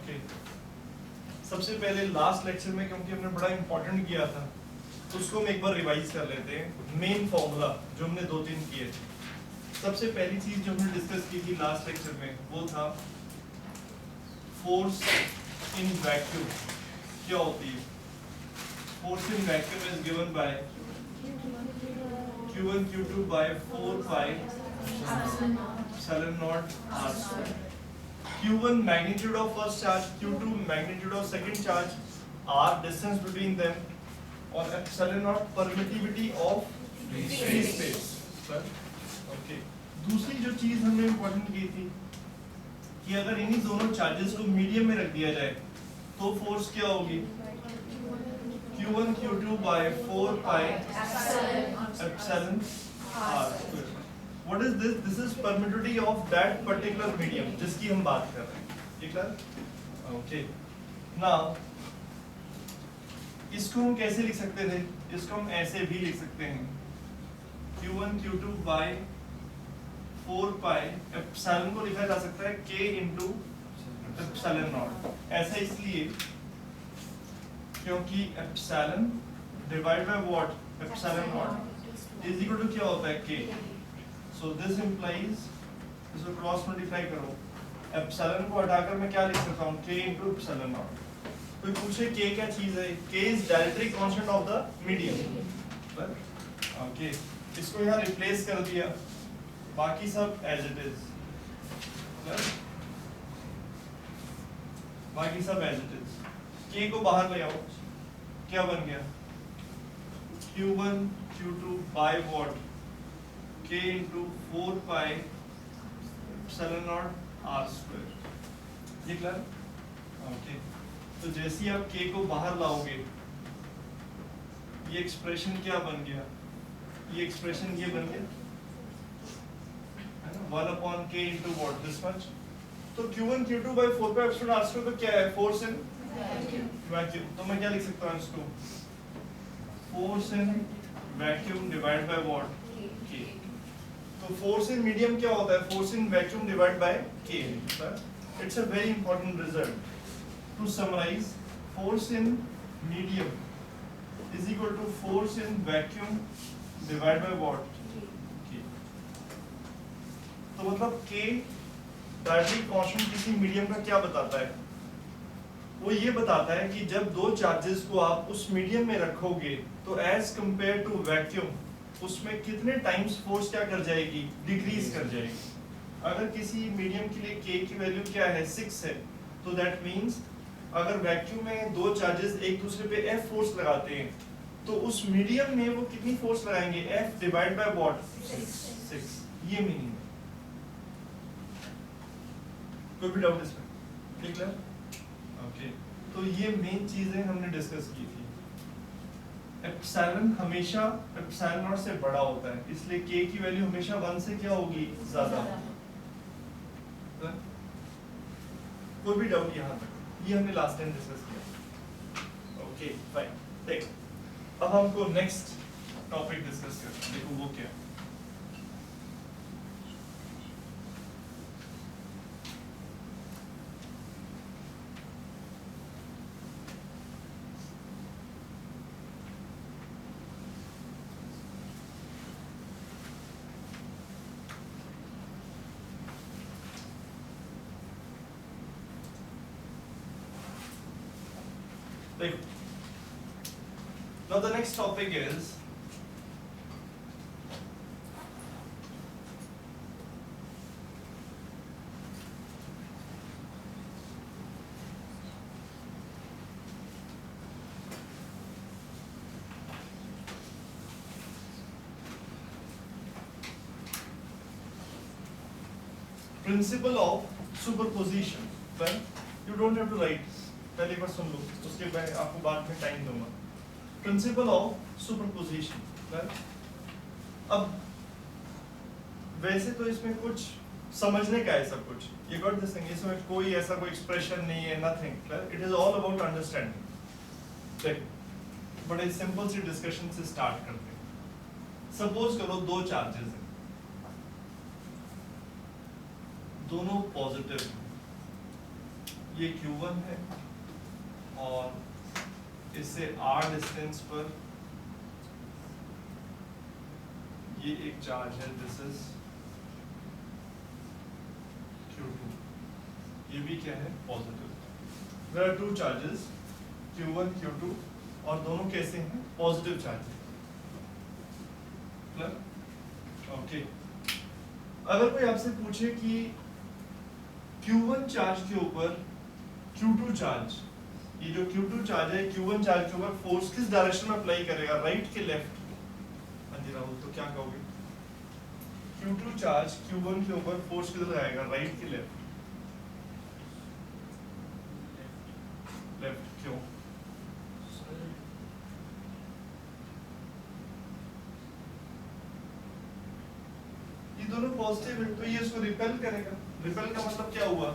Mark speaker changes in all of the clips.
Speaker 1: Okay सबसे पहले last lecture में क्योंकि हमने बड़ा इंपॉर्टेंट किया था तो उसको हम एक बार रिवाइज कर लेते हैं। मेन फॉर्मूला जो हमने 2-3 किए थे, सबसे पहली चीज जो हमने डिस्कस की थी लास्ट लेक्चर में वो था फोर्स इन वैक्यूम। क्या होती है force in vacuum? Is given by Q1 Q2 by 4 pi epsilon naught r square. Q1 magnitude of first charge, Q2 magnitude of second charge, r distance between them, और epsilon naught permittivity of free space. Okay. दूसरी जो चीज हमने important की थी कि अगर इन्हीं दोनों चार्जेस को मीडियम में रख दिया जाए तो फोर्स क्या होगी? Q1 Q2 by 4 pi epsilon r square. What is this? This is permittivity of that particular medium जिसकी हम बात कर रहे हैं। ठीक है? Okay. Now इसको हम कैसे लिख सकते थे? इसको हम ऐसे भी लिख सकते हैं Q1 Q2 by 4 pi epsilon को लिखा जा सकता है K into epsilon naught। ऐसा इसलिए क्योंकि epsilon divided by what? Epsilon naught is equal to क्या होता है? K. So this implies इसको क्रॉस मल्टीप्लाई करो, epsilon को हटाकर मैं क्या लिख सकता हूँ? K into epsilon naught। कोई पूछे K क्या चीज है? K is dietary constant of the medium। Okay इसको यहाँ रिप्लेस कर दिया, बाकी सब as it is। बाकी सब as it is। K को बाहर ले आओ, क्या बन गया? Q1 Q2 by what? K into 4 pi epsilon naught r square। ये क्लियर? ओके तो जैसे ही आप K को बाहर लाओगे ये एक्सप्रेशन क्या बन गया? ये एक्सप्रेशन ये बन गया है ना 1 upon K into what? This much। तो Q1 Q2 by 4 pi epsilon r square तो क्या है? Force in vacuum. तो मैं क्या लिख सकता हूँ इसको? Force in vacuum divide by what? K। तो फोर्स इन मीडियम क्या होता है? Force in vacuum divide by K। It's a very important result. To summarise, force in medium is equal to force in vacuum divide by what? K। तो मतलब K directly constant किसी medium का क्या बताता है? वो ये बताता है कि जब दो चार्जेस को आप उस मीडियम में रखोगे तो एज कंपेयर टू वैक्यूम उसमें कितने टाइम्स फोर्स क्या कर जाएगी? डिक्रीज कर जाएगी। अगर किसी मीडियम के लिए K की वैल्यू क्या है? 6 है, तो दैट मीन्स अगर वैक्यूम में दो चार्जेस एक दूसरे पे F फोर्स लगाते हैं तो उस मीडियम में वो कितनी फोर्स लगाएंगे? F divide by what? 6। ये मीनिंग है। कोई भी डाउट इसमें? ठीक है? ओके तो ये मेन चीजें हमने डिस्कस की थी। एप्सिलॉन हमेशा एप्सिलॉन नॉट से बड़ा होता है, इसलिए K की वैल्यू हमेशा 1 से क्या होगी? ज्यादा। कोई भी डाउट यहाँ तक? ये हमने लास्ट टाइम डिस्कस किया। Okay fine. देखो अब हमको नेक्स्ट टॉपिक डिस्कस करते हैं। देखो वो क्या है। Now the next topic is principle of superposition। Well, you don't have to write, पहले एक बार सुन लो, उसके बाद आपको बाद में टाइम दूंगा। Principle of superposition. अब वैसे तो इसमें कुछ समझने का है सब कुछ, ये गॉट दिस थिंग, इसमें कोई ऐसा कोई एक्सप्रेशन नहीं है, nothing, it is all about understanding. बड़े सिंपल सी डिस्कशन से स्टार्ट करते हैं। सपोज करो दो चार्जेस हैं, दोनों पॉजिटिव हैं, ये Q1 है और इससे R डिस्टेंस पर ये एक चार्ज है, दिस इज Q2, ये भी क्या है, positive. There are two charges Q1 Q2 और दोनों कैसे हैं, पॉजिटिव चार्जेस। ओके, अगर कोई आपसे पूछे कि Q1 चार्ज के ऊपर Q2 चार्ज, ये जो Q2 चार्ज है Q1 चार्ज के ऊपर फोर्स किस डायरेक्शन में अप्लाई करेगा, राइट के लेफ्ट? हाँ जी राहुल, तो क्या कहोगे? Q2 चार्ज Q1 के ऊपर फोर्स किधर लगाएगा, राइट के लेफ्ट? लेफ्ट, क्यों? ये दोनों पॉजिटिव है तो ये इसको रिपेल करेगा। रिपेल का मतलब क्या हुआ,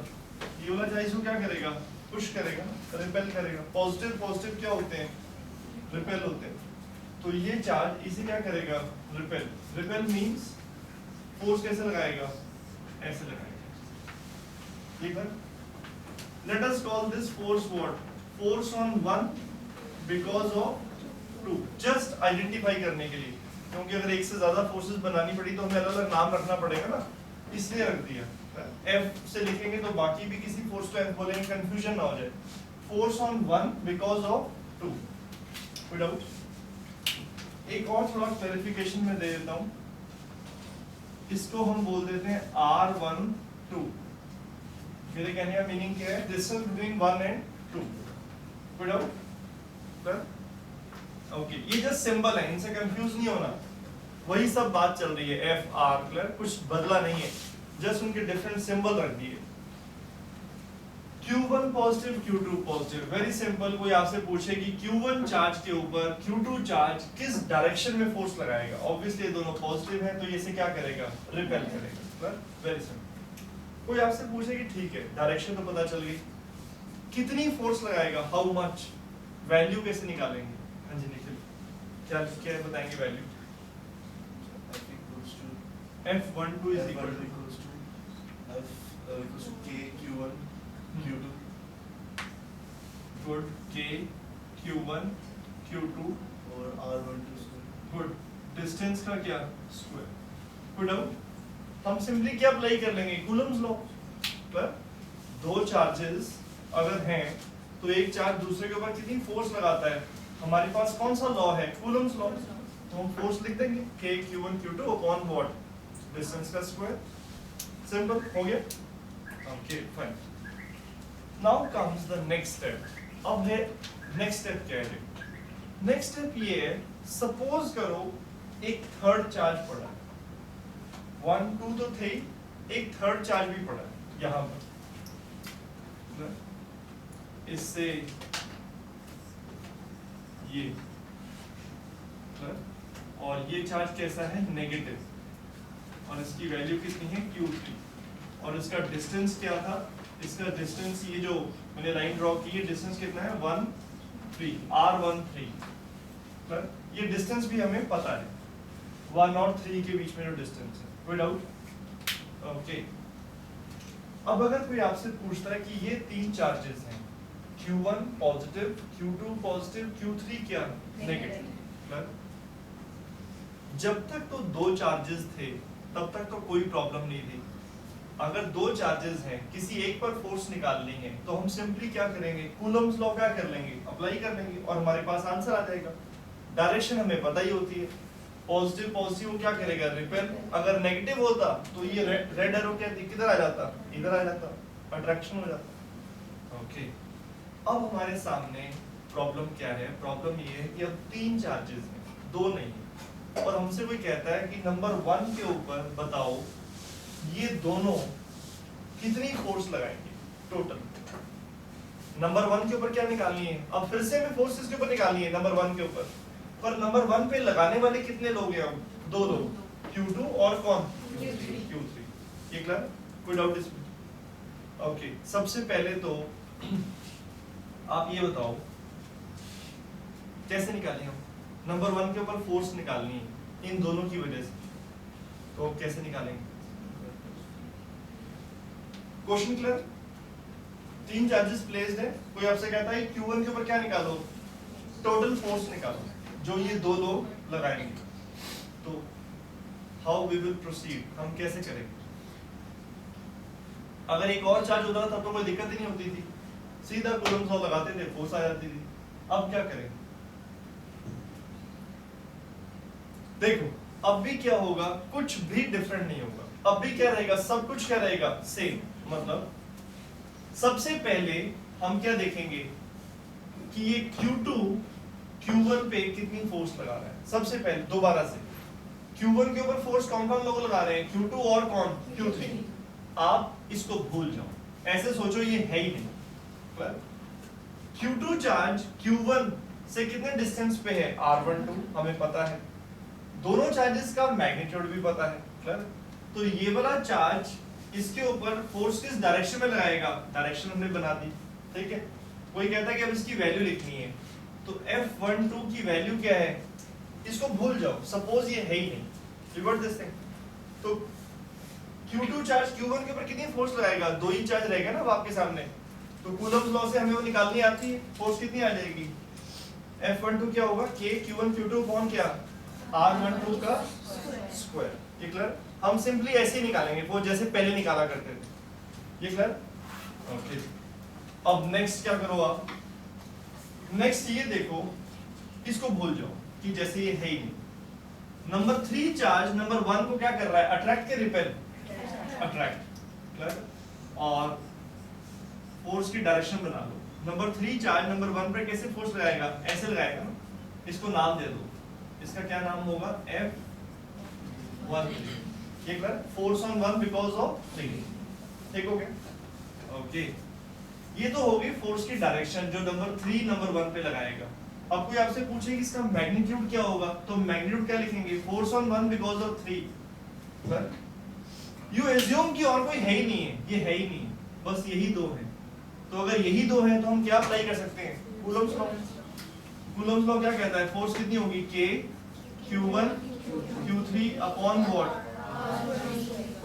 Speaker 1: ये वाला चार्ज को क्या करेगा, पुश करेगा, रिपेल करेगा। पॉजिटिव पॉजिटिव क्या होते हैं, रिपेल होते हैं। तो ये चार्ज इसे क्या करेगा, रिपेल। रिपेल मींस फोर्स कैसे लगाएगा, ऐसे लगाएगा, ठीक है। Let us call this force what, force on one because of two, just identify करने के लिए, क्योंकि अगर एक से ज्यादा फोर्सेस बनानी पड़ी तो हमें अलग अलग नाम रखना पड़ेगा ना, इसलिए रख दिया। F से लिखेंगे तो बाकी भी किसी फोर्स को F बोलेंगे, कंफ्यूजन ना हो जाए। Force on one because of two, कोई डाउट? एक और थोड़ा क्लैरिफिकेशन में दे देता हूं, इसको हम बोल देते हैं R12। मेरे कहने का मीनिंग क्या है, डिस्टेंस बिटवीन 1 एंड 2, कोई डाउट? ओके, ये जस्ट सिंबल है, इनसे कंफ्यूज नहीं होना, वही सब बात चल रही है, F R, क्लियर, कुछ बदला नहीं है, जस्ट उनके डिफरेंट सिंबल रख दिए। Q1 positive Q2 positive, very simple. कोई आपसे पूछे कि Q1 चार्ज के ऊपर Q2 चार्ज किस डायरेक्शन में फोर्स लगाएगा, ऑब्वियसली ये दोनों पॉजिटिव हैं तो ये से क्या करेगा, रिपेल करेगा, वेरी सिंपल। कोई आपसे पूछे कि ठीक है डायरेक्शन तो पता चल गई, कितनी फोर्स लगाएगा, हाउ मच, वैल्यू कैसे निकालेंगे? हाँ जी निखिल, क्या क्या बताएंगे value? F12 is equal to
Speaker 2: K Q1 Q2,
Speaker 1: good, K Q1 Q2
Speaker 2: और R12
Speaker 1: good, डिस्टेंस का क्या, स्क्वायर। गुड आउट, हम सिंपली क्या अप्लाई कर लेंगे, कूलम्स लॉ। पर दो चार्जेस अगर हैं तो एक चार्ज दूसरे के ऊपर कितनी फोर्स लगाता है, हमारे पास कौन सा लॉ है, कूलम्स लॉ, तो हम फोर्स लिख देंगे K Q1 Q2 upon what, distance का स्क्वायर। सिंपल हो गया, okay fine. Now comes the next step. अब है नेक्स्ट स्टेप क्या है, नेक्स्ट स्टेप ये है, सपोज करो एक थर्ड चार्ज पड़ा, 1 2 तो थे, एक थर्ड चार्ज भी पड़ा यहां पर, इससे ये, और ये चार्ज कैसा है, नेगेटिव, और इसकी वैल्यू कितनी है, Q3, और इसका डिस्टेंस क्या था, इसका डिस्टेंस, ये जो मैंने लाइन ड्रॉ की है, डिस्टेंस कितना है, 1 3, R13, ये डिस्टेंस भी हमें पता है, 1 और 3 के बीच में जो डिस्टेंस है, कोई डाउट? ओके, अब अगर कोई आपसे पूछता है कि ये तीन चार्जेस हैं, Q1 positive, Q2 positive, Q3 क्या, नेगेटिव, जब तक तो दो चार्जेस थे तब तक तो कोई प्रॉब्लम नहीं थी। अगर दो चार्जेस हैं, किसी एक पर फोर्स निकालनी है तो हम सिंपली क्या करेंगे, कूलम्स लॉ क्या कर लेंगे, अप्लाई कर लेंगे, और हमारे पास आंसर आ जाएगा। डायरेक्शन हमें पता ही होती है, पॉजिटिव पॉजिटिव क्या करेगा, रिपेल, अगर नेगेटिव होता तो ये रेड एरो क्या किधर आ जाता, इधर आ जाता, अट्रैक्शन हो जाता। ओके, अब हमारे सामने प्रॉब्लम क्या है, प्रॉब्लम ये है कि अब तीन चार्जेस हैं, दो नहीं है, और हमसे कोई कहता है कि नंबर 1 के ऊपर बताओ ये दोनों कितनी फोर्स लगाएंगे टोटल। नंबर 1 के ऊपर क्या निकालनी है, अब फिर से हमें फोर्स इसके ऊपर निकालनी है नंबर 1 के ऊपर, पर नंबर 1 पे लगाने वाले कितने लोग हैं, अब दो लोग, Q2 और कौन, Q3। ये क्लियर, कोई डाउट इसमें? ओके, सबसे पहले तो आप ये बताओ कैसे निकालें हम, नंबर 1 के ऊपर फोर्स निकालनी है इन दोनों की वजह से, तो कैसे निकालेंगे, क्वेश्चन क्लियर? तीन चार्जेस प्लेस्ड है, कोई आपसे कहता है Q1 के ऊपर क्या निकालो, टोटल फोर्स निकालो जो ये दो लोग लगाएंगे। तो हाउ वी विल प्रोसीड, हम कैसे करेंगे? अगर एक और चार्ज होता तब तो कोई दिक्कत ही नहीं होती थी, सीधा कूलम्स लॉ लगाते थे, फोर्स आ जाती थी। अब क्या करें? देखो अब भी क्या होगा, कुछ भी डिफरेंट नहीं होगा। अब भी क्या रहेगा, सब कुछ क्या रहेगा, सेम। मतलब सबसे पहले हम क्या देखेंगे कि ये Q2 Q1 पे कितनी फोर्स लगा रहा है। सबसे पहले दोबारा से Q1 के ऊपर फोर्स कौन कौन लोग लगा रहे हैं, Q2 और कौन, Q3। आप इसको भूल जाओ, ऐसे सोचो ये है ही नहीं। Q2 चार्ज Q1 से कितने डिस्टेंस पे है, R12 हमें पता है, दोनों चार्जेस का मैग्नीट्यूड भी पता है। क्लियर? तो ये वाला चार्ज इसके ऊपर फोर्स किस डायरेक्शन में लगाएगा, डायरेक्शन हमने बना दी। ठीक है, कोई कहता है कि अब इसकी वैल्यू लिखनी है, तो F12 की वैल्यू क्या है, इसको भूल जाओ, सपोज ये है ही नहीं, रिवर्ट दिस थिंग। तो Q2 चार्ज Q1 के ऊपर कितनी फोर्स लगाएगा, दो ही चार्ज रहेगा ना अब आपके सामने, तो कूलम्स लॉ से हमें वो निकालनी आती है, फोर्स कितनी आ जाएगी, F12 क्या होगा, K Q1 Q2 अपॉन क्या, R12 का स्क्वायर। ये क्लियर? हम सिंपली ऐसे ही निकालेंगे वो जैसे पहले निकाला करते थे। ये क्लियर? ओके। अब नेक्स्ट क्या करो आप, नेक्स्ट ये देखो, इसको भूल जाओ कि जैसे ये है ही नहीं। नंबर 3 चार्ज नंबर 1 को क्या कर रहा है, अट्रैक्ट के रिपेल, अट्रैक्ट। क्लियर? और फोर्स की डायरेक्शन बना लो। नंबर 3 चार्ज नंबर 1 पे कैसे फोर्स लगाएगा, ऐसे लगाएगा ना, इसको नाम दे दो, इसका क्या नाम होगा, F13। ये clear? Force on 1 because of 3। ठीक हो गया? ओके, ये तो होगी फोर्स की डायरेक्शन जो नंबर 3 नंबर 1 पे लगाएगा। अब कोई आपसे पूछे कि इसका मैग्नीट्यूड क्या होगा, तो मैग्नीट्यूड क्या लिखेंगे, force on 1 because of 3। You assume कि और कोई है ही नहीं है, ये है ही नहीं, बस यही दो है। तो अगर यही दो है तो हम क्या अप्लाई कर सकते हैं, कूलम्स लॉ। कूलम्स लॉ क्या कहता है, फोर्स कितनी होगी, K Q1 Q3 upon what,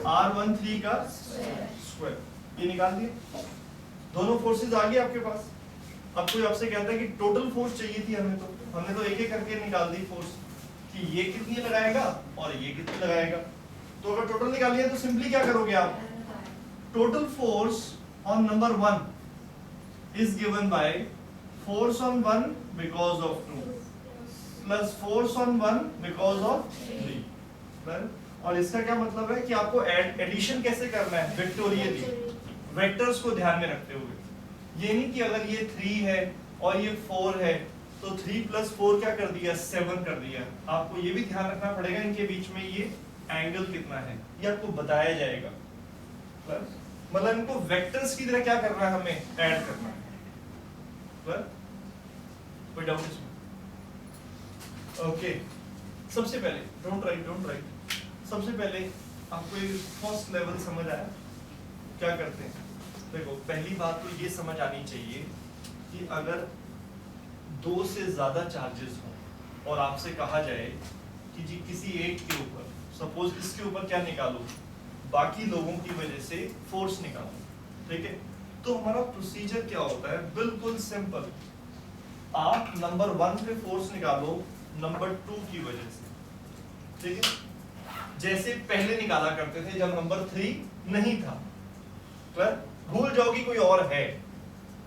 Speaker 1: R13 का स्क्वायर। ये निकाल दिए, दोनों फोर्सेस आ गए आपके पास। अब कोई आपसे कहता है कि टोटल फोर्स चाहिए थी हमें, तो हमने तो एक एक करके निकाल दी फोर्स कि ये कितनी लगाएगा और ये कितनी लगाएगा। तो अगर टोटल निकाल लिया तो सिंपली क्या करोगे आप, total force on number 1 is given by force on 1 because of 2 plus force on 1 because of 3। और इसका क्या मतलब है कि आपको एडिशन कैसे करना है, वेक्टोरियली, वेक्टर्स को ध्यान में रखते हुए। ये नहीं कि अगर ये 3 है और ये 4 है तो 3 + 4 क्या कर दिया, 7 कर दिया। आपको ये भी ध्यान रखना पड़ेगा इनके बीच में ये एंगल कितना है, ये आपको बताया जाएगा। मतलब इनको वेक्टर्स की तरह क्या करना है, हमें ऐड करना है। कोई डाउट इसमें? ओके, सबसे पहले डोंट राइट, सबसे पहले आपको एक फर्स्ट लेवल समझ आया क्या करते हैं। देखो पहली बात तो ये समझ आनी चाहिए कि अगर 2 से ज्यादा चार्जेस हो और आपसे कहा जाए कि जी किसी एक के ऊपर, सपोज इसके ऊपर क्या निकालो, बाकी लोगों की वजह से फोर्स निकालो, ठीक है, तो हमारा प्रोसीजर क्या होता है, बिल्कुल सिंपल। आप नंबर 1 पे फोर्स निकालो नंबर 2 की वजह से, ठीक है, जैसे पहले निकाला करते थे जब नंबर 3 नहीं था। क्लियर? भूल जाओ कि कोई और है।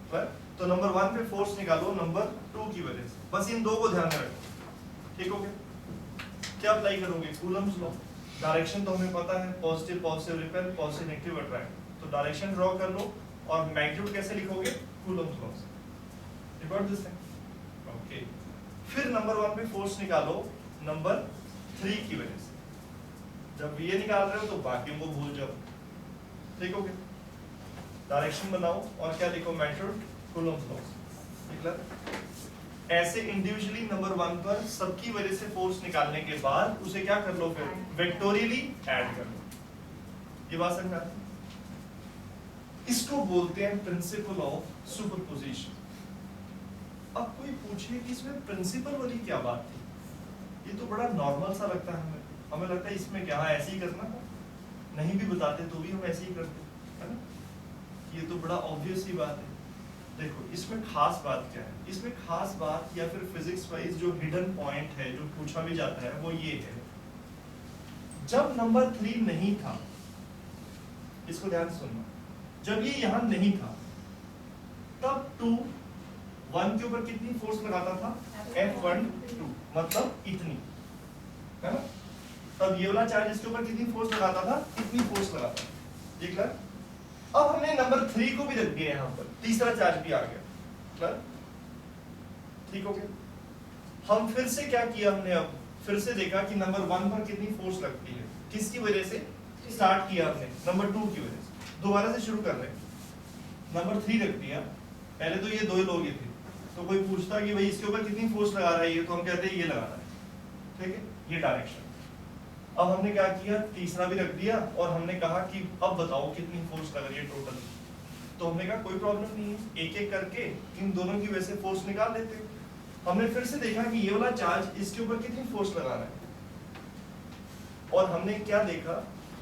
Speaker 1: क्लियर? तो नंबर 1 पे फोर्स निकालो नंबर 2 की वजह से, बस इन दो को ध्यान में रखो। ठीक हो गया? क्या अप्लाई करोगे, कूलम्स लॉ। डायरेक्शन तो हमें पता है, positive positive repel, positive negative attract. तो डायरेक्शन ड्रॉ कर लो और मैग्नीट्यूड कैसे लिखोगे, कूलम्स लॉ से। Record this thing. ओके, फिर नंबर 1 पे फोर्स निकालो नंबर 3 की वजह से। जब ये निकाल रहे हो तो बाकियों को भूल जाओ। ठीक हो गया? डायरेक्शन बनाओ और क्या लिखो, मैग्नीट्यूड कूलम्स लॉ। ऐसे इंडिविजुअली नंबर 1 पर सबकी वजह से फोर्स निकालने के बाद उसे क्या कर लो, फिर वेक्टोरियली ऐड कर लो। ये बात समझ आती? इसको बोलते हैं प्रिंसिपल ऑफ सुपरपोजिशन। अब कोई पूछे कि इसमें प्रिंसिपल वाली क्या बात थी, ये तो बड़ा नॉर्मल सा लगता है हमें लगता है इसमें क्या, ऐसे ही करना, नहीं भी बताते तो भी हम ऐसे ही करते, है ना, ये तो बड़ा ऑब्वियस ही बात है। देखो इसमें खास बात क्या है, इसमें खास बात या फिर फिजिक्स वाइज जो हिडन पॉइंट है जो पूछा भी जाता है वो ये है, जब नंबर 3 नहीं था, इसको ध्यान से सुनना, जब ये यहां नहीं था तब 2 1 के ऊपर कितनी फोर्स लगाता था, F12 मतलब इतनी, है ना। तब ये वाला चार्ज इसके ऊपर कितनी फोर्स लगाता था, इतनी फोर्स लगाता था, ठीक है। अब हमने नंबर 3 को भी रख दिया यहाँ पर, तीसरा चार्ज भी आ गया, क्लियर, ठीक हो गया। हम फिर से क्या किया हमने, अब फिर से देखा कि नंबर 1 पर कितनी फोर्स लगती है, किसकी वजह से स्टार्ट किया हमने, नंबर 2 की वजह से। दोबारा से शुरू कर रहे हैं, नंबर 3 रख दिया, पहले तो ये दो लोग थे, तो कोई पूछता कि भाई इसके ऊपर कितनी फोर्स लगा रहा है ये, तो हम कहते हैं ये लगा रहा है, ठीक है, ये डायरेक्शन। अब हमने क्या किया, तीसरा भी रख दिया और हमने कहा कि अब बताओ कितनी फोर्स लग रही है टोटल, तो हमने कहा कोई प्रॉब्लम नहीं है, एक एक करके इन दोनों की वजह से फोर्स निकाल लेते हैं। हमने फिर से देखा कि ये वाला चार्ज इसके ऊपर कितनी फोर्स लगा रहा है, और हमने क्या देखा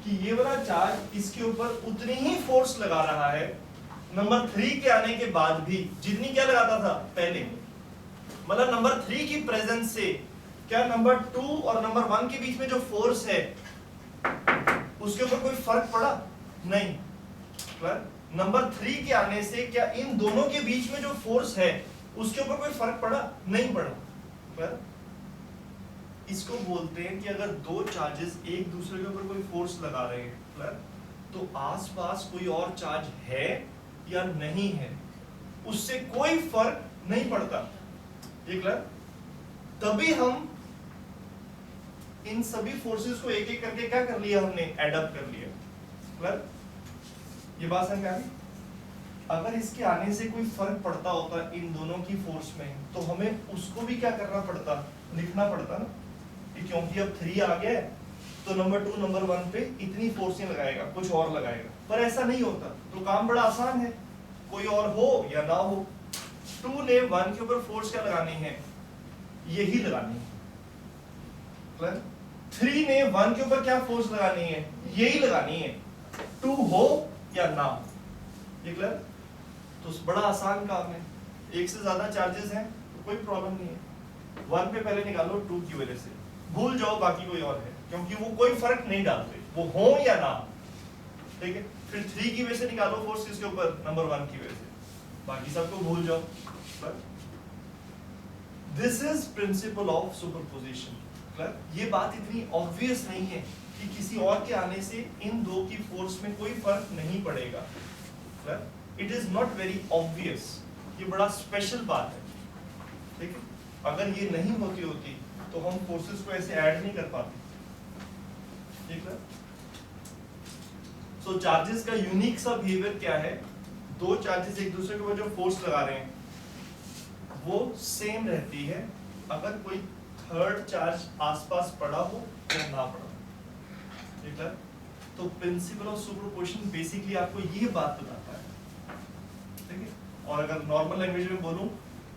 Speaker 1: कि ये वाला चार्ज इसके ऊपर उतनी ही फोर्स लगा रहा है नंबर 3 के आने के बाद भी, जितनी क्या लगाता था पहले। मतलब नंबर 3 की प्रेजेंस से क्या नंबर 2 और नंबर 1 के बीच में जो फोर्स है उसके ऊपर कोई फर्क पड़ा नहीं, नंबर 3 के आने से क्या इन दोनों के बीच में जो फोर्स है उसके ऊपर कोई फर्क पड़ा नहीं पड़ा। इसको बोलते हैं कि अगर दो चार्जेस एक दूसरे के ऊपर कोई फोर्स लगा रहे हैं तो आसपास कोई और चार्ज है या नहीं है उससे कोई फर्क नहीं पड़ता, ये क्लियर। तभी हम इन सभी फोर्सेस को एक एक करके क्या कर लिया, हमने एडअप कर लिया, क्लियर। ये बात समझ में आ गई। अगर इसके आने से कोई फर्क पड़ता होता इन दोनों की फोर्स में तो हमें उसको भी क्या करना पड़ता, लिखना पड़ता ना, कि क्योंकि अब 3 आ गया तो नंबर 2 नंबर 1 पे इतनी फोर्स नहीं लगाएगा, कुछ और लगाएगा, पर ऐसा नहीं होता। तो काम बड़ा आसान है, कोई और हो या ना हो, 2 ने 1 के ऊपर फोर्स क्या लगानी है, यही लगानी है, क्लियर। 3 ने 1 के ऊपर क्या फोर्स लगानी है, यही लगानी है, 2 हो या ना हो, ये क्लियर। तो बड़ा आसान काम है, एक से ज्यादा चार्जेस हैं तो कोई प्रॉब्लम नहीं है, 1 पे पहले निकालो 2 की वजह से, भूल जाओ बाकी कोई और है, क्योंकि वो कोई फर्क नहीं डालते, वो हो या ना, ठीक है। फिर 3 की वजह से निकालो फोर्स किसके ऊपर, नंबर 1 की वजह से, बाकी सबको भूल जाओ। This is principle of superposition, clear. ये बात इतनी ऑब्वियस नहीं है कि किसी और के आने से इन दो की फोर्स में कोई फर्क नहीं पड़ेगा, clear. It is not very obvious, ये बड़ा स्पेशल बात है, ठीक है। अगर ये नहीं होती तो हम फोर्सेस को ऐसे ऐड नहीं कर पाते, ठीक है। सो चार्जेस का यूनिक सा बिहेवियर क्या है, दो चार्जेस एक दूसरे के ऊपर जो फोर्स लगा रहे हैं वो सेम रहती है अगर कोई थर्ड चार्ज आसपास पड़ा हो या ना पड़ा, ठीक है। तो प्रिंसिपल ऑफ सुपरपोजिशन बेसिकली आपको ये बात बताता है, ठीक है। और अगर नॉर्मल लैंग्वेज में बोलूं,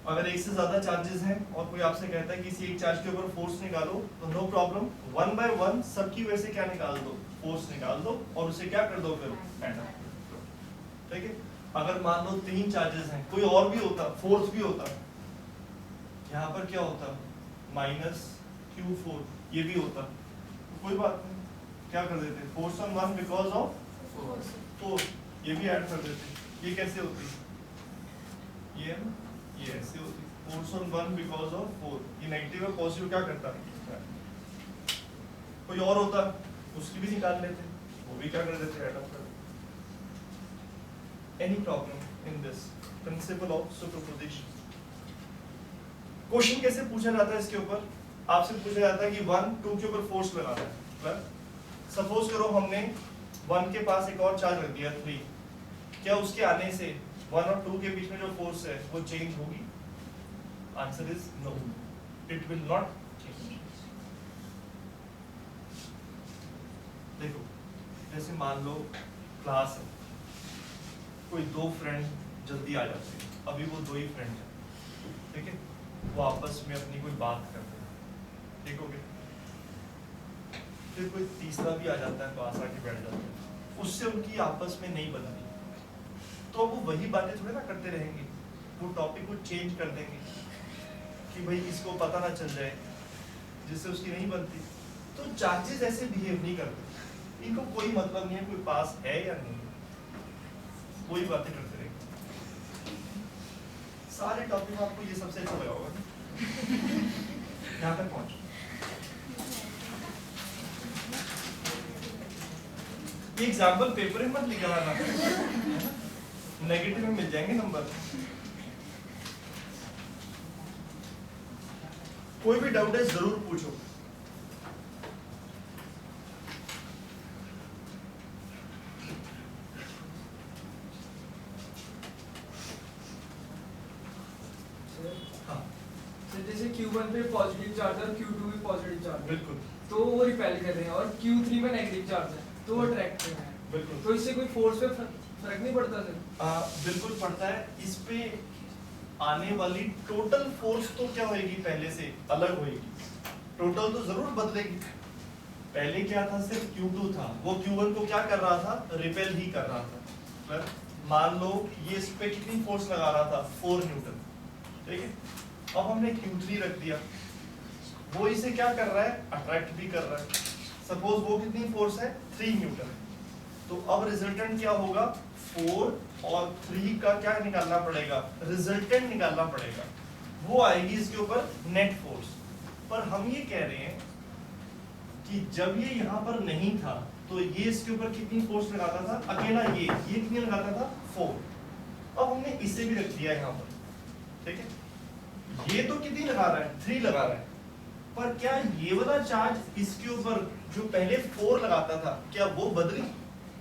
Speaker 1: अगर एक से ज्यादा चार्जेस हैं और कोई आपसे कहता है कि किसी एक चार्ज के ऊपर फोर्स निकालो, तो नो प्रॉब्लम, 1 बाय 1 सबकी वजह से क्या निकाल दो, फोर्स निकाल दो और उसे क्या कर दो फिर ऐड, ठीक है। अगर मान लो 3 चार्जेस हैं, कोई और भी होता, फोर्स भी होता, यहाँ पर क्या होता, -Q4 ये भी होता, तो कोई बात नहीं, क्या कर देते, force on 1 because of force, ये भी ऐड कर देते। ये कैसे होती, ये ऐसे होती, फोर्स ऑन 1 बिकॉज ऑफ 4, ये नेगेटिव और पॉजिटिव क्या करता है, कोई और होता उसकी भी निकाल लेते, वो भी क्या कर देते, ऐड अप कर देते। Any problem in this principle of superposition. Question कैसे पूछा जाता है इसके ऊपर, आपसे पूछा जाता है कि 1 2 के ऊपर फोर्स लगाना है, सपोज करो हमने 1 के पास एक और चार्ज रख दिया 3, क्या उसके आने से 1 और 2 के बीच में जो फोर्स है वो चेंज होगी, answer is no, it will not change. देखो जैसे मान लो क्लास है, कोई 2 फ्रेंड जल्दी आ जाते हैं, अभी वो 2 ही फ्रेंड हैं, ठीक है, वो आपस में अपनी कोई बात करते हैं, ठीक हो गया। फिर कोई तीसरा भी आ जाता है, पास आके बैठ जाता है, उससे उनकी आपस में नहीं बनती, तो अब वो वही बातें थोड़ी ना करते रहेंगे, वो टॉपिक को चेंज कर देंगे कि भाई इसको पता ना चल जाए, जिससे उसकी नहीं बनती। तो चार्जेस ऐसे बिहेव नहीं करते, इनको कोई मतलब नहीं है कोई पास है या नहीं, कोई बातें करते रहेंगे। सारे टॉपिक में आपको ये सबसे अच्छा लगा होगा यहाँ तक पहुंचो। ये एग्जाम्पल पेपर में मत लिखा ना, नेगेटिव में मिल जाएंगे नंबर। कोई भी डाउट है जरूर पूछो। हाँ
Speaker 3: जैसे Q1 पे पॉजिटिव चार्ज है और Q2 भी पॉजिटिव चार्ज है,
Speaker 1: बिल्कुल
Speaker 3: तो वो रिपेल कर रहे हैं, और Q3 में नेगेटिव चार्ज है तो वो अट्रैक्ट कर रहे हैं।
Speaker 1: बिल्कुल।
Speaker 3: तो इससे कोई फोर्स पे फर्क नहीं पड़ता सर?
Speaker 1: बिल्कुल पड़ता है। इस पे आने वाली टोटल फोर्स तो क्या होगी, पहले से अलग होगी, टोटल तो जरूर बदलेगी। पहले क्या था, सिर्फ Q2 था, वो Q1 को क्या कर रहा था, रिपेल ही कर रहा था। पर मान लो ये इस पे कितनी फोर्स लगा रहा था, 4 न्यूटन, ठीक है। अब हमने Q3 रख दिया, वो इसे क्या कर रहा है, अट्रैक्ट भी कर रहा है। सपोज वो कितनी फोर्स है, 3 न्यूटन। तो अब रिजल्टेंट क्या होगा, 4 और 3 का क्या निकालना पड़ेगा, रिजल्टेंट निकालना पड़ेगा, वो आएगी इसके ऊपर नेट फोर्स। पर हम ये कह रहे हैं कि जब ये यहाँ पर नहीं था तो ये इसके ऊपर कितनी फोर्स लगाता था, अकेला ये कितनी लगाता था, 4। अब हमने इसे भी रख दिया यहाँ पर, ठीक है। ये तो कितनी लगा रहा है, 3 लगा रहा है, पर क्या ये वाला चार्ज इसके ऊपर जो पहले 4 लगाता था, क्या वो बदली?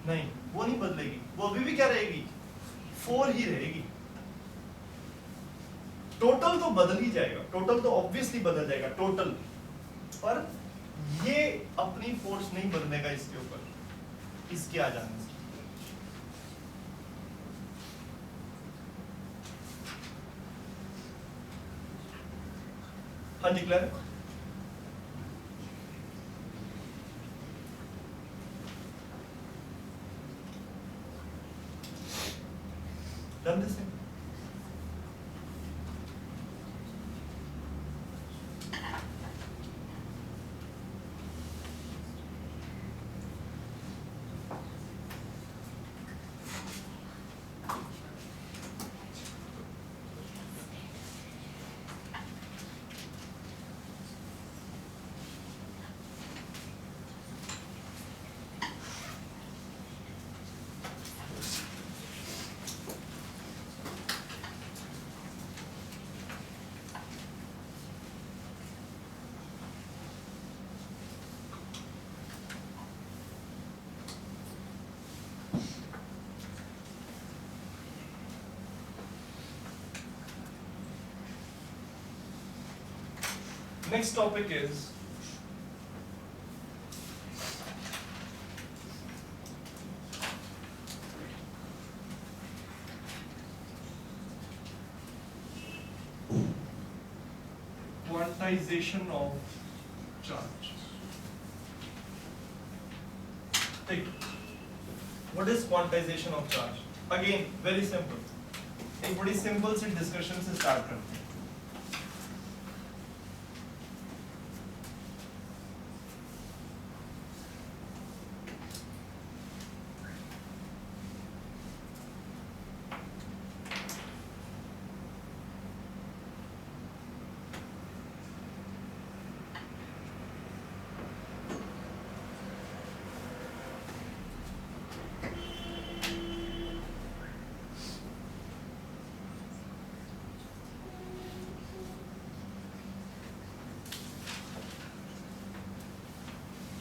Speaker 1: नहीं, वो नहीं बदलेगी, वो अभी भी क्या रहेगी, 4 ही रहेगी। टोटल तो बदल ही जाएगा, टोटल तो ऑब्वियसली बदल जाएगा टोटल, पर ये अपनी फोर्स नहीं बदलेगा इसके ऊपर, इसके आ जाने से। हाँ जी, clear? Done this thing. Next topic is quantization of charge. Take. What is quantization of charge? Again, very simple. एक बड़ी सिंपल सी डिस्कशन से स्टार्ट करते हैं।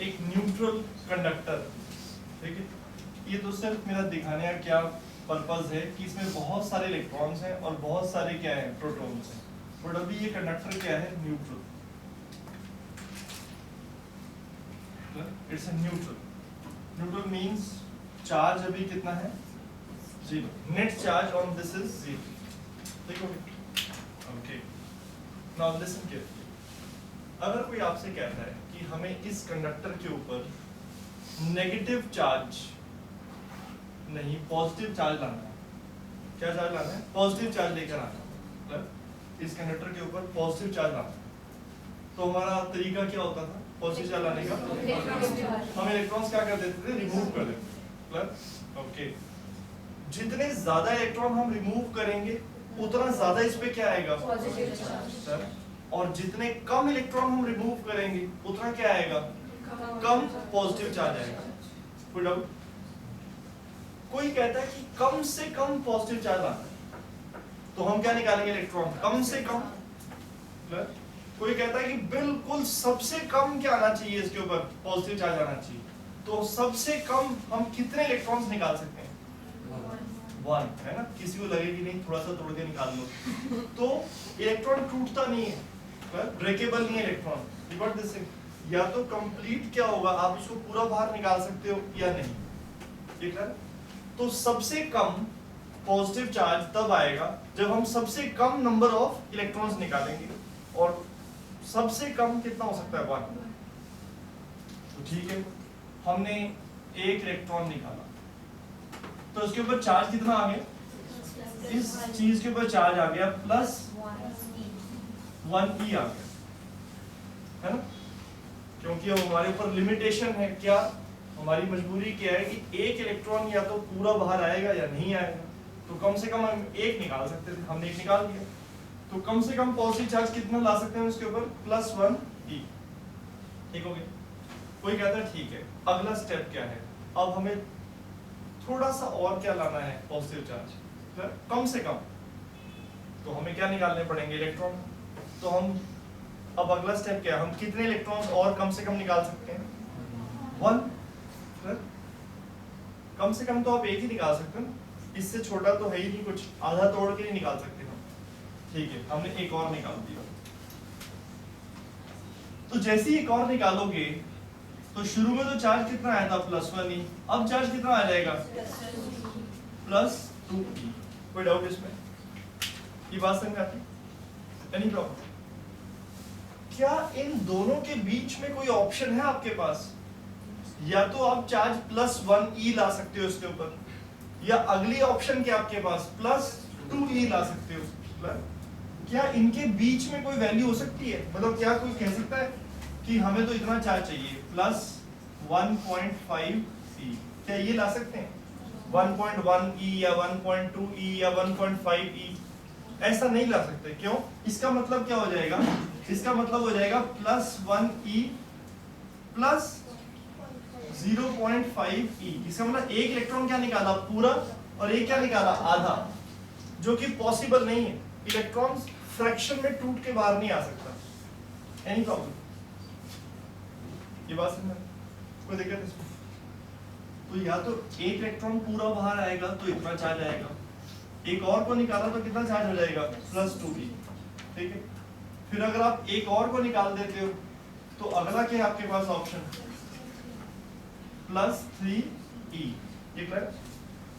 Speaker 1: एक न्यूट्रल कंडक्टर, ठीक है। ये तो सिर्फ मेरा दिखाने का क्या पर्पस है कि इसमें बहुत सारे इलेक्ट्रॉन्स हैं और बहुत सारे क्या हैं, प्रोटॉन्स हैं। बट अभी ये कंडक्टर क्या है, neutral, it's a neutral. Neutral means charge अभी कितना है, 0, net charge on this is 0, देखो। Okay, now listen carefully. अगर कोई आपसे कहता है कि हमें इस कंडक्टर के ऊपर नेगेटिव चार्ज नहीं पॉजिटिव चार्ज लाना है, क्या चार्ज लाना है? पॉजिटिव चार्ज लेकर आना है। मतलब इस कंडक्टर के ऊपर पॉजिटिव चार्ज लाना है। तो हमारा तरीका क्या होता था पॉजिटिव चार्ज लाने का? हम इलेक्ट्रॉन्स क्या कर देते थे? रिमूव कर देते थे। मतलब ओके, जितने ज्यादा इलेक्ट्रॉन हम रिमूव करेंगे उतना ज्यादा इस पे क्या आएगा? सर, और जितने कम इलेक्ट्रॉन हम रिमूव करेंगे उतना क्या आएगा? कम पॉजिटिव चार्ज आएगा। कोई डाउट? कोई कहता है कि कम से कम पॉजिटिव चार्ज आना है, तो हम क्या निकालेंगे? इलेक्ट्रॉन कम से कम। कोई कहता है कि बिल्कुल सबसे कम क्या आना चाहिए इसके ऊपर? पॉजिटिव चार्ज आना चाहिए। तो सबसे कम हम कितने इलेक्ट्रॉन्स निकाल सकते हैं? 1, है ना? किसी को लगेगी नहीं, थोड़ा सा तोड़ के निकाल लो। तो इलेक्ट्रॉन टूटता नहीं है, ब्रेकेबल नहीं है electron. You got this thing? या तो कंप्लीट क्या होगा, आप इसको पूरा बाहर निकाल सकते हो या नहीं। ठीक है? तो सबसे कम पॉजिटिव चार्ज तब आएगा जब हम सबसे कम नंबर ऑफ इलेक्ट्रॉन्स निकालेंगे, और सबसे कम कितना हो सकता है? 1। तो ठीक है, हमने एक इलेक्ट्रॉन निकाला, तो उसके ऊपर चार्ज कितना आ गया? इस चीज के ऊपर चार्ज आ गया +1e आ गया, है ना? क्योंकि अब हमारे ऊपर लिमिटेशन है। क्या हमारी मजबूरी क्या है कि एक इलेक्ट्रॉन या तो पूरा बाहर आएगा या नहीं आएगा। तो कम से कम हम एक निकाल सकते थे, हमने एक निकाल दिया। तो कम से कम पॉजिटिव चार्ज कितना ला सकते हैं उसके ऊपर? +1e। ठीक हो गया? कोई कहता है ठीक है, अगला स्टेप क्या है? अब हमें थोड़ा सा और क्या लाना है? पॉजिटिव चार्ज कम से कम। तो हमें क्या निकालने पड़ेंगे? इलेक्ट्रॉन। तो हम अब अगला स्टेप क्या है? हम कितने इलेक्ट्रॉन्स और कम से कम निकाल सकते हैं? 1। कम से कम तो आप एक ही निकाल सकते हो, इससे छोटा तो है ही नहीं कुछ, आधा तोड़ के नहीं निकाल सकते हम। ठीक है, हमने एक और निकाल दिया। तो जैसे ही एक और निकालोगे तो शुरू में तो चार्ज कितना आया था? +1e। अब चार्ज कितना आ जाएगा? +2e। कोई डाउट इसमें? ये बात समझ में आती? Any problem? क्या इन दोनों के बीच में कोई ऑप्शन है आपके पास? या तो आप चार्ज +1e ला सकते हो इसके ऊपर, या अगली ऑप्शन क्या आपके पास? +2e ला सकते हो। क्या इनके बीच में कोई वैल्यू हो सकती है? मतलब क्या कोई कह सकता है कि हमें तो इतना चार्ज चाहिए +1.5e? क्या ये ला सकते हैं? 1.1e या 1.2e या 1.5e? ऐसा नहीं ला सकते। क्यों? इसका मतलब क्या हो जाएगा? इसका मतलब हो जाएगा +1e प्लस 0.5e। इसका मतलब एक इलेक्ट्रॉन क्या निकाला? पूरा, और एक क्या निकाला? आधा, जो कि पॉसिबल नहीं है। इलेक्ट्रॉन फ्रैक्शन में टूट के बाहर नहीं आ सकता। Any problem? ये बात समझ में? कोई दिक्कत इसमें? तो या तो एक इलेक्ट्रॉन पूरा बाहर आएगा तो इतना चार्ज आएगा, एक और को निकाला तो कितना चार्ज हो जाएगा? +2e। ठीक है? फिर अगर आप एक और को निकाल देते हो तो अगला क्या है आपके पास ऑप्शन? +3e। ये क्लियर?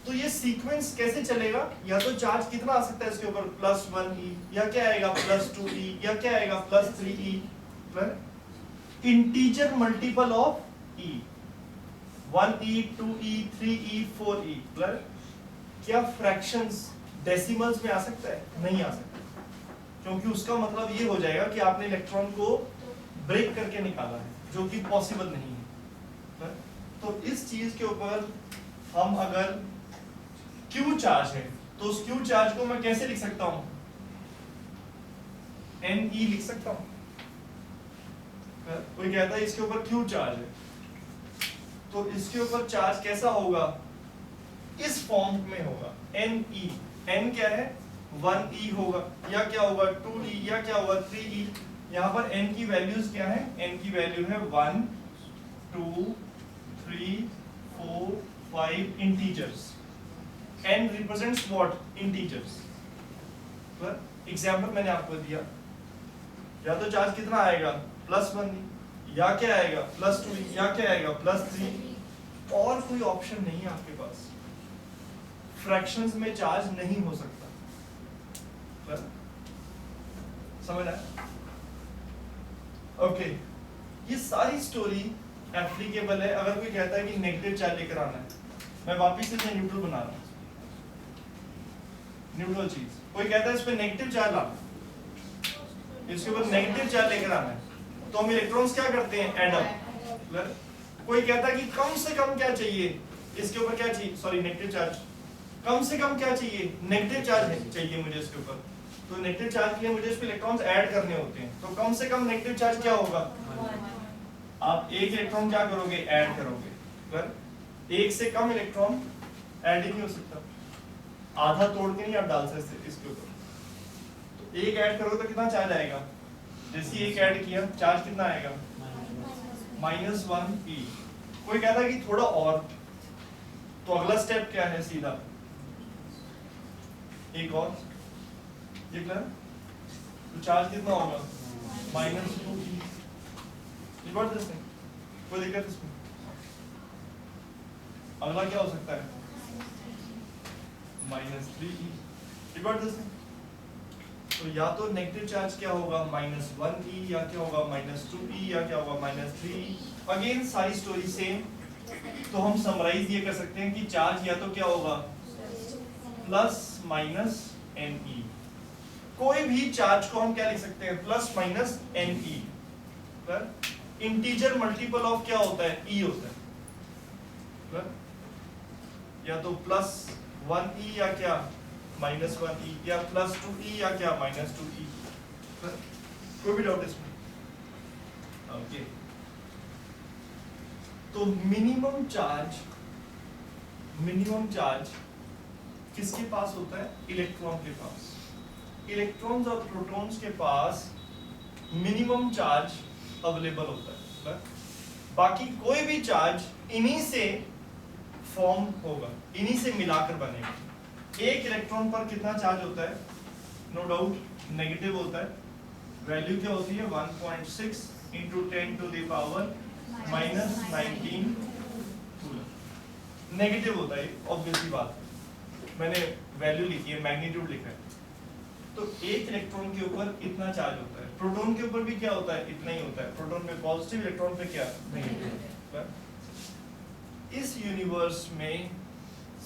Speaker 1: तो ये सीक्वेंस कैसे चलेगा? या तो चार्ज कितना आ सकता है इसके ऊपर? +1e, या क्या आएगा? +2e, या क्या आएगा? +3e। Integer multiple of e, 1e, 2e, 3e, 4e। क्या फ्रैक्शंस डेसिमल्स में आ सकता है? नहीं आ सकता, क्योंकि उसका मतलब ये हो जाएगा कि आपने इलेक्ट्रॉन को ब्रेक करके निकाला है, जो कि पॉसिबल नहीं है। तो इस चीज के ऊपर हम अगर Q चार्ज है तो उस Q चार्ज को मैं कैसे लिख सकता हूं? Ne लिख सकता हूं। कोई कहता है इसके ऊपर Q चार्ज है, तो इसके ऊपर चार्ज कैसा होगा? इस फॉर्म में होगा, Ne। N क्या है? 1e होगा, या क्या होगा? 2e, या क्या होगा? 3e। यहाँ पर N की वैल्यूज क्या है? N की वैल्यू है 1, 2, 3, 4, 5 integers. N represents what? Integers। Example मैंने आपको दिया, या तो चार्ज कितना आएगा? +1e, या क्या आएगा? +2e, या क्या आएगा? +3e। और कोई ऑप्शन नहीं है आपके पास। फ्रैक्शंस में चार्ज नहीं हो सकता। समझ आया? ओके, ये सारी स्टोरी एप्लीकेबल है अगर कोई कहता है कि नेगेटिव चार्ज लेकर आना है। मैं वापिस से न्यूट्रल बना रहा हूं। न्यूट्रल चीज। कोई कहता है इस पे नेगेटिव चार्ज लाना, इसके ऊपर नेगेटिव चार्ज लेकर आना है, तो हम इलेक्ट्रॉन्स क्या करते हैं, ऐड अप। कोई कहता है कि कम से कम क्या चाहिए, इसके ऊपर क्या चाहिए, सॉरी नेगेटिव चार्ज, कम से कम क्या चाहिए, नेगेटिव चार्ज चाहिए मुझे इसके ऊपर, तो नेगेटिव चार्ज के लिए मुझे इस पे इलेक्ट्रॉन्स ऐड करने होते हैं, तो कम से कम नेगेटिव चार्ज क्या होगा, आप एक इलेक्ट्रॉन क्या करोगे, ऐड करोगे। पर एक से कम इलेक्ट्रॉन ऐड ही नहीं हो सकता, आधा तोड़ के नहीं आप डाल सकते इसके ऊपर, तो एक ऐड करोगे तो कितना चार्ज आएगा, जैसे एक ऐड किया चार्ज कितना आएगा, -1 e। कोई कहता है कि थोड़ा और, तो अगला स्टेप क्या है, सीधा एक और, ये क्लियर, तो चार्ज कितना होगा, -2 e। You got this thing? कोई दिक्कत इसमें? अगला क्या हो सकता है, -3 e। You got this thing? तो या तो नेगेटिव चार्ज क्या होगा, -1 e, या क्या होगा, -2 e, या क्या होगा, -3 e। अगेन सारी स्टोरी सेम, तो हम समराइज ये कर सकते हैं कि चार्ज या तो क्या होगा, ±ne। कोई भी चार्ज को हम क्या लिख सकते हैं, ±ne। पर इंटीजर मल्टीपल ऑफ क्या होता है, e होता है, या तो +1 e या क्या -1 e, या +2 e या क्या -2 e। कोई भी डाउट इसमें? ओके, तो मिनिमम चार्ज किसके पास होता है, इलेक्ट्रॉन के पास। इलेक्ट्रॉन्स और प्रोटॉन्स के पास मिनिमम चार्ज अवेलेबल होता है, बाकी कोई भी चार्ज इन्हीं से फॉर्म होगा, इन्हीं से मिलाकर बनेगा। एक इलेक्ट्रॉन पर कितना चार्ज होता है, नो डाउट नेगेटिव होता है, वैल्यू क्या होती है 1.6 × 10⁻⁻19 कूलम। नेगेटिव होता है, ऑब्वियसली बात, मैंने वैल्यू लिखी है, मैग्नीट्यूड लिखा है। तो एक इलेक्ट्रॉन के ऊपर इतना चार्ज होता है, प्रोटॉन के ऊपर भी क्या होता है, इतना ही होता है। प्रोटॉन में पॉजिटिव, इलेक्ट्रॉन पे क्या, नेगेटिव। इस यूनिवर्स में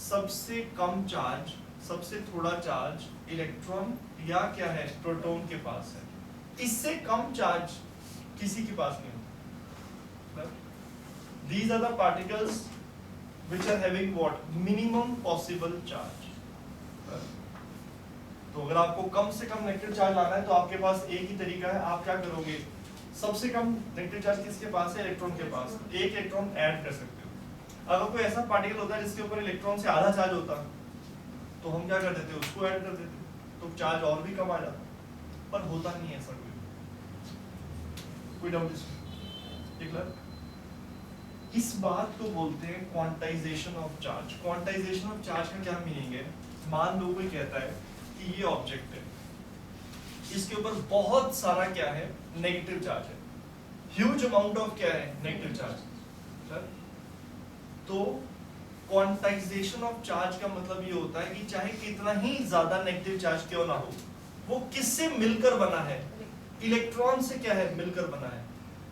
Speaker 1: सबसे कम चार्ज, सबसे थोड़ा चार्ज इलेक्ट्रॉन या क्या है, प्रोटॉन के पास है। इससे कम चार्ज किसी के पास नहीं होता। These are the particles which are having what, minimum possible charge। तो अगर आपको कम से कम नेगेटिव चार्ज लाना है तो आपके पास एक ही तरीका है, आप क्या करोगे, सबसे कम नेगेटिव चार्ज किसके पास है, इलेक्ट्रॉन के पास, एक इलेक्ट्रॉन ऐड कर सकते हो। अगर कोई ऐसा पार्टिकल होता है जिसके ऊपर इलेक्ट्रॉन से आधा चार्ज होता, तो हम क्या कर देते, उसको ऐड कर देते, तो चार्ज और भी कम आ जाता, पर होता नहीं ऐसा कोई डाउट इसमें? इस बात को बोलते हैं quantization of charge. Quantization of charge का क्या मीनिंग है, मान लो कोई कहता है कि ये ऑब्जेक्ट है, इसके ऊपर बहुत सारा क्या है, नेगेटिव चार्ज है, ह्यूज अमाउंट ऑफ क्या है, नेगेटिव चार्ज। तो क्वांटाइजेशन ऑफ चार्ज का मतलब ये होता है कि चाहे कितना ही ज्यादा नेगेटिव चार्ज क्यों ना हो, वो किससे मिलकर बना है, इलेक्ट्रॉन से क्या है, मिलकर बना है।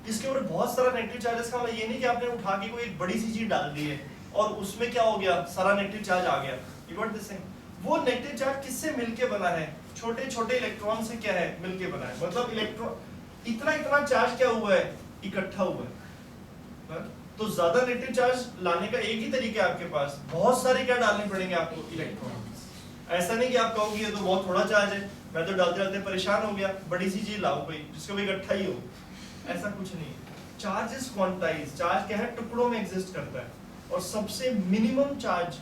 Speaker 1: इसके ऊपर बहुत सारा नेगेटिव चार्जेस का मतलब ये नहीं कि आपने उठा के कोई एक बड़ी सी चीज डाल दी है और उसमें क्या हो गया, सारा नेगेटिव चार्ज आ गया। You got this thing? वो नेगेटिव चार्ज किससे मिलके बना है, छोटे छोटे इलेक्ट्रॉन से क्या है, मिलके बना है। मतलब इलेक्ट्रॉन इतना इतना चार्ज क्या हुआ है, इकट्ठा हुआ है। तो ज्यादा नेगेटिव चार्ज लाने का एक ही तरीका है आपके पास, बहुत सारे क्या डालने पड़ेंगे आपको, इलेक्ट्रॉन। ऐसा नहीं कि आप कहोगे ये तो बहुत थोड़ा चार्ज है, मैं तो डालते डालते परेशान हो गया, बड़ी सी चीज लाओ कोई जिसको भी इकट्ठा ही हो। ऐसा कुछ नहीं। Charge is quantize. चार्ज क्या है, टुकड़ों में एग्जिस्ट करता है, और सबसे मिनिमम चार्ज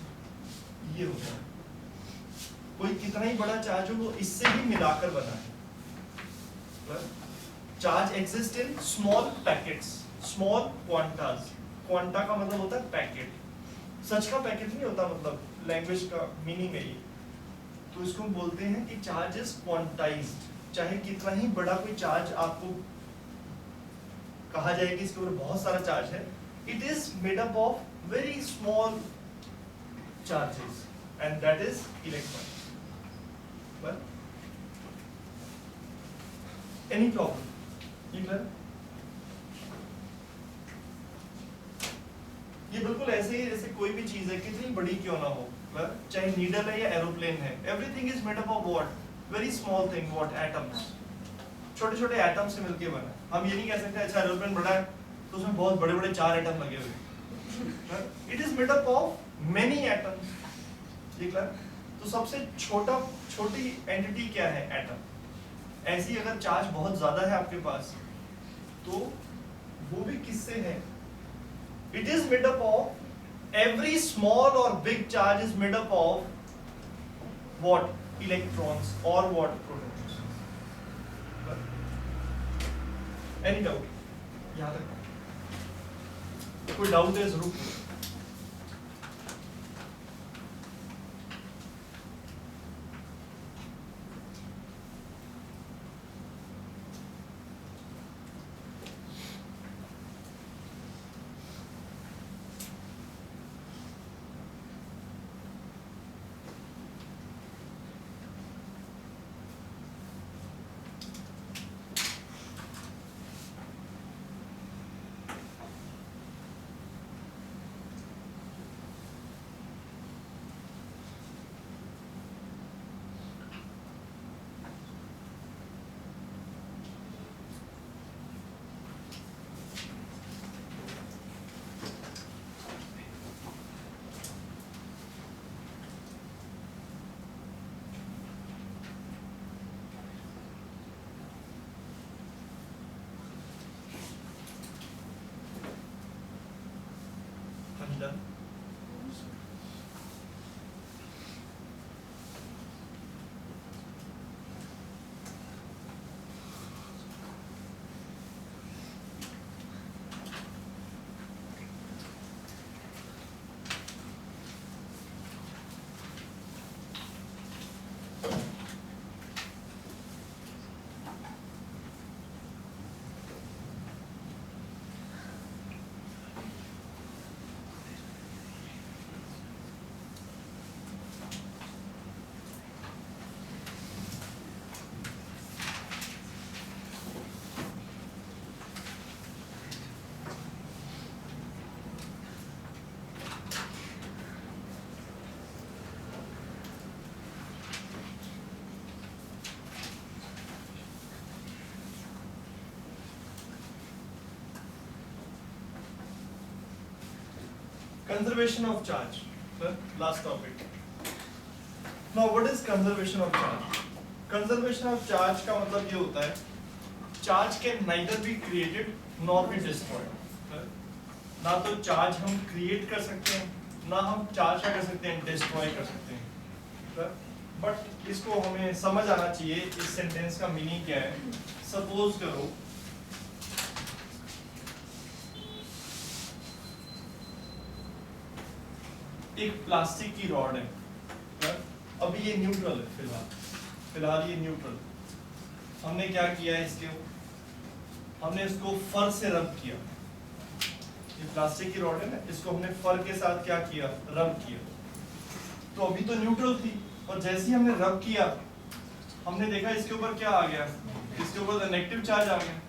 Speaker 1: ये होता है। कोई कितना ही बड़ा चार्ज हो वो इससे ही मिलाकर बना है। Charge exist in small packets, small Qantas. Quanta का मतलब होता है पैकेट, सच का पैकेट नहीं होता, मतलब लैंग्वेज का मीनिंग है ये। तो इसको हम बोलते हैं कि चार्ज इज क्वांटाइज्ड। चाहे कितना ही बड़ा कोई चार्ज आपको कहा जाए कि इसके ऊपर बहुत सारा चार्ज है, it is made up of very small charges and that is electron. Any problem? ये बिल्कुल ऐसे ही जैसे कोई भी चीज है, कितनी बड़ी क्यों ना हो, चाहे नीडल है या एरोप्लेन है, everything is made up of what, very small thing, what, atoms, छोटे छोटे एटम से मिलके बना है। हम ये नहीं कह सकते अच्छा एरोप्लेन बड़ा है तो उसमें बहुत बड़े बड़े 4 एटम लगे हुए, it is made up of many atoms, ठीक है। तो सबसे छोटी एंटिटी क्या है, एटम। ऐसी अगर चार्ज बहुत ज्यादा है आपके पास तो वो भी किससे है, it is made up of, every small or big charge is made up of what, electrons or what, protons. Any doubt? याद रखो, कोई डाउट है जरूर पूछो। Done. Conservation of charge, last topic. Now what is conservation of charge? Conservation of charge का मतलब ये होता है, charge can neither be created nor be destroyed. ना तो charge हम create कर सकते हैं, ना हम charge क्या कर सकते हैं, destroy कर सकते हैं. But इसको हमें समझ आना चाहिए इस sentence का meaning क्या है. Suppose करो एक प्लास्टिक की रॉड है, अभी ये न्यूट्रल है, फिलहाल ये न्यूट्रल। हमने क्या किया है इसके, हमने इसको फर से रब किया, ये प्लास्टिक की रॉड है ना, इसको हमने फर के साथ क्या किया, रब किया। तो अभी तो न्यूट्रल थी, और जैसे ही हमने रब किया हमने देखा इसके ऊपर क्या आ गया, इसके ऊपर नेगेटिव चार्ज आ गया।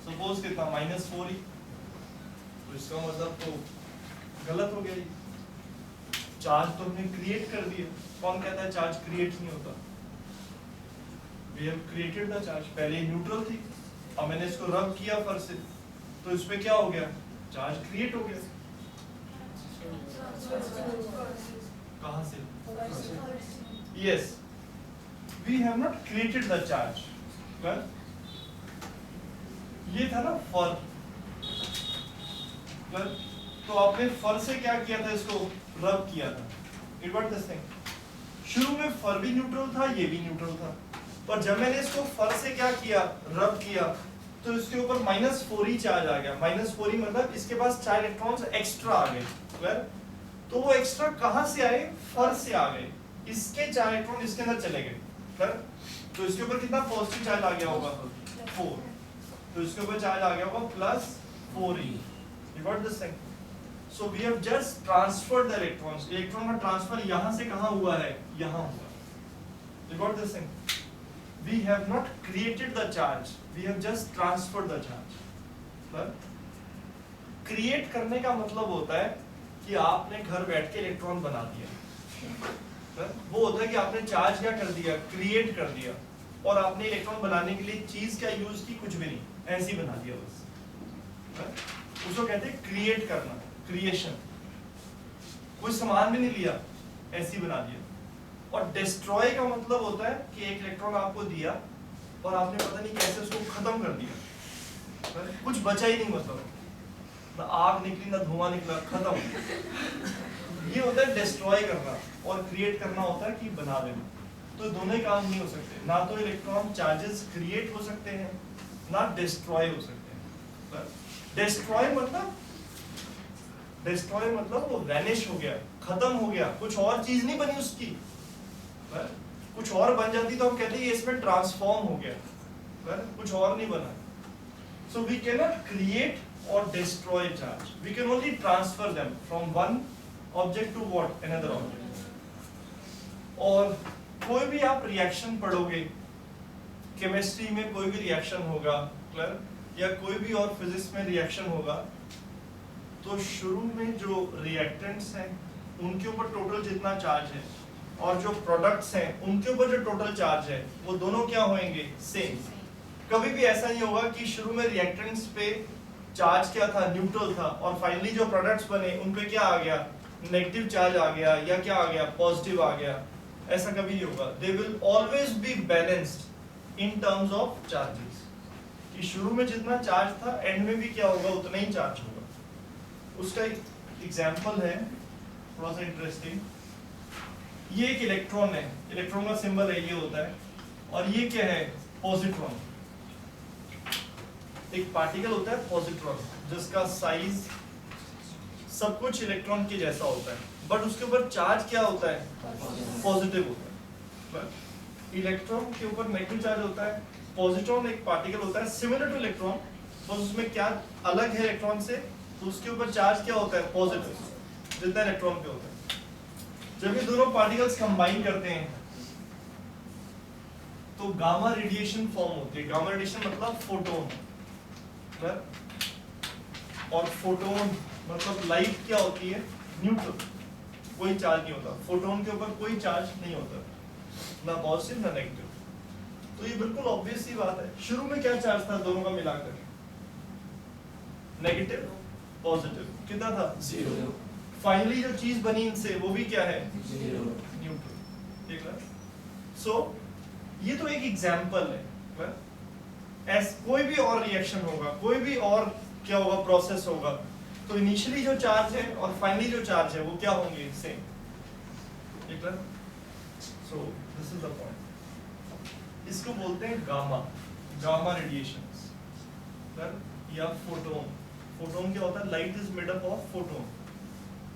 Speaker 1: सपोज कितना, -4 ही। तो इसका मतलब तो गलत हो गया, चार्ज तो हमने क्रिएट कर दिया। कौन कहता है चार्ज क्रिएट नहीं होता? We have created the charge। पहले न्यूट्रल थी, अब मैंने इसको रब किया फर से, तो इस पे क्या हो गया, चार्ज क्रिएट हो गया। कहां से? Yes, we have not created the charge। well, ये था ना फर, well, तो आपने फर से क्या किया था, इसको रब किया था। It was this thing। शुरू में फर भी न्यूट्रल था, ये भी न्यूट्रल था, और जब मैंने इसको फर से क्या किया, रब किया, तो इसके ऊपर -4 ही चार्ज आ गया। -4 ही मतलब इसके पास 4 इलेक्ट्रॉन्स एक्स्ट्रा आ गए। well, तो वो एक्स्ट्रा कहां से आए, फर से आ गए। इसके 4 इलेक्ट्रॉन इसके अंदर चले गए, तो इसके ऊपर कितना पॉजिटिव चार्ज आ गया होगा, 4। तो इसके ऊपर चार्ज आ गया होगा +4 ही। You got this thing? So we have just transferred the electrons। Electron का ट्रांसफर यहाँ से कहाँ हुआ है, यहाँ हुआ। You got this thing? We have not created the charge, we have just transferred the charge। But create करने का मतलब होता है कि कि आपने घर बैठ के इलेक्ट्रॉन बना दिया। वो होता है कि आपने चार्ज क्या कर दिया, क्रिएट कर दिया, और आपने इलेक्ट्रॉन बनाने के लिए चीज क्या यूज की, कुछ भी नहीं, ऐसे ही बना दिया बस। उसको कहते हैं क्रिएट करना, क्रिएशन। कोई सामान भी नहीं लिया, ऐसे ही बना दिया। और डिस्ट्रॉय का मतलब होता है कि एक इलेक्ट्रॉन आपको दिया और आपने पता नहीं कैसे उसको खत्म कर दिया, कुछ बचा ही नहीं, मतलब ना आग निकली ना धुआं निकला, खत्म। ये होता है डिस्ट्रॉय करना, और क्रिएट करना होता है कि बना देना। तो दोनों ही काम नहीं हो सकते, ना तो इलेक्ट्रॉन चार्जेस क्रिएट हो सकते हैं ना डिस्ट्रॉय हो सकते हैं। डिस्ट्रॉय मतलब वो वैनिश हो गया, खत्म हो गया, कुछ और चीज नहीं बनी उसकी। कुछ और बन जाती तो हम कहते हैं इसमें ट्रांसफॉर्म हो गया, कुछ और नहीं बना। So we can not create or destroy charge. We can only transfer them from one object to what another object. और कोई भी आप रिएक्शन पढ़ोगे, केमिस्ट्री में कोई भी रिएक्शन होगा, क्लियर, या कोई भी और फिजिक्स में रिएक्शन होगा, तो शुरू में जो रिएक्टेंट्स हैं उनके ऊपर टोटल जितना चार्ज है, और जो प्रोडक्ट्स हैं उनके ऊपर जो टोटल चार्ज है, वो दोनों क्या होंगे, सेम। कभी भी ऐसा नहीं होगा कि शुरू में रिएक्टेंट्स पे चार्ज क्या था, न्यूट्रल था, और फाइनली जो प्रोडक्ट्स बने उन पे क्या आ गया, नेगेटिव चार्ज आ गया, या क्या आ गया, पॉजिटिव आ गया। ऐसा कभी नहीं होगा। They will always be balanced in terms of charges, कि शुरू में जितना चार्ज था एंड में भी क्या होगा, उतना ही चार्ज होगा। उसका एक एग्जांपल है थोड़ा सा इंटरेस्टिंग। ये एक इलेक्ट्रॉन है, इलेक्ट्रॉन का सिंबल है, ये होता है, और ये क्या है, पॉजिट्रॉन। एक पार्टिकल होता है पॉजिट्रॉन, जिसका साइज सब कुछ इलेक्ट्रॉन के जैसा होता है, बट उसके ऊपर चार्ज क्या होता है, पॉजिटिव होता है। इलेक्ट्रॉन के ऊपर नेगेटिव चार्ज होता है। पॉजिट्रॉन एक पार्टिकल होता है सिमिलर टू इलेक्ट्रॉन, बस उसमें क्या अलग है इलेक्ट्रॉन से, तो उसके ऊपर चार्ज क्या होता है, पॉजिटिव, जितना इलेक्ट्रॉन पे होता है। जब ये दोनों पार्टिकल्स कंबाइन करते हैं तो गामा रेडिएशन फॉर्म होती है। गामा रेडिएशन मतलब फोटोन, और फोटोन मतलब लाइट क्या होती है, न्यूट्रल, कोई चार्ज नहीं होता। फोटोन के ऊपर कोई चार्ज नहीं होता, ना पॉजिटिव ना नेगेटिव। तो ये बिल्कुल ऑब्वियस सी बात है। शुरू में क्या चार्ज था दोनों का मिलाकर, नेगेटिव पॉजिटिव, कितना था, 0। फाइनली जो चीज बनी इनसे वो भी क्या है, 0, न्यूट्रल। ठीक है। सो ये तो एक एग्जांपल है। कोई भी और रिएक्शन होगा, कोई भी और क्या होगा, प्रोसेस होगा, तो इनिशियली जो चार्ज है और फाइनली जो चार्ज है वो क्या होंगे, सेम। ठीक है। So this is the point. इसको बोलते हैं गामा रेडिएशंस, या फोटोन। फोटोन क्या होता है, light is made up of photon,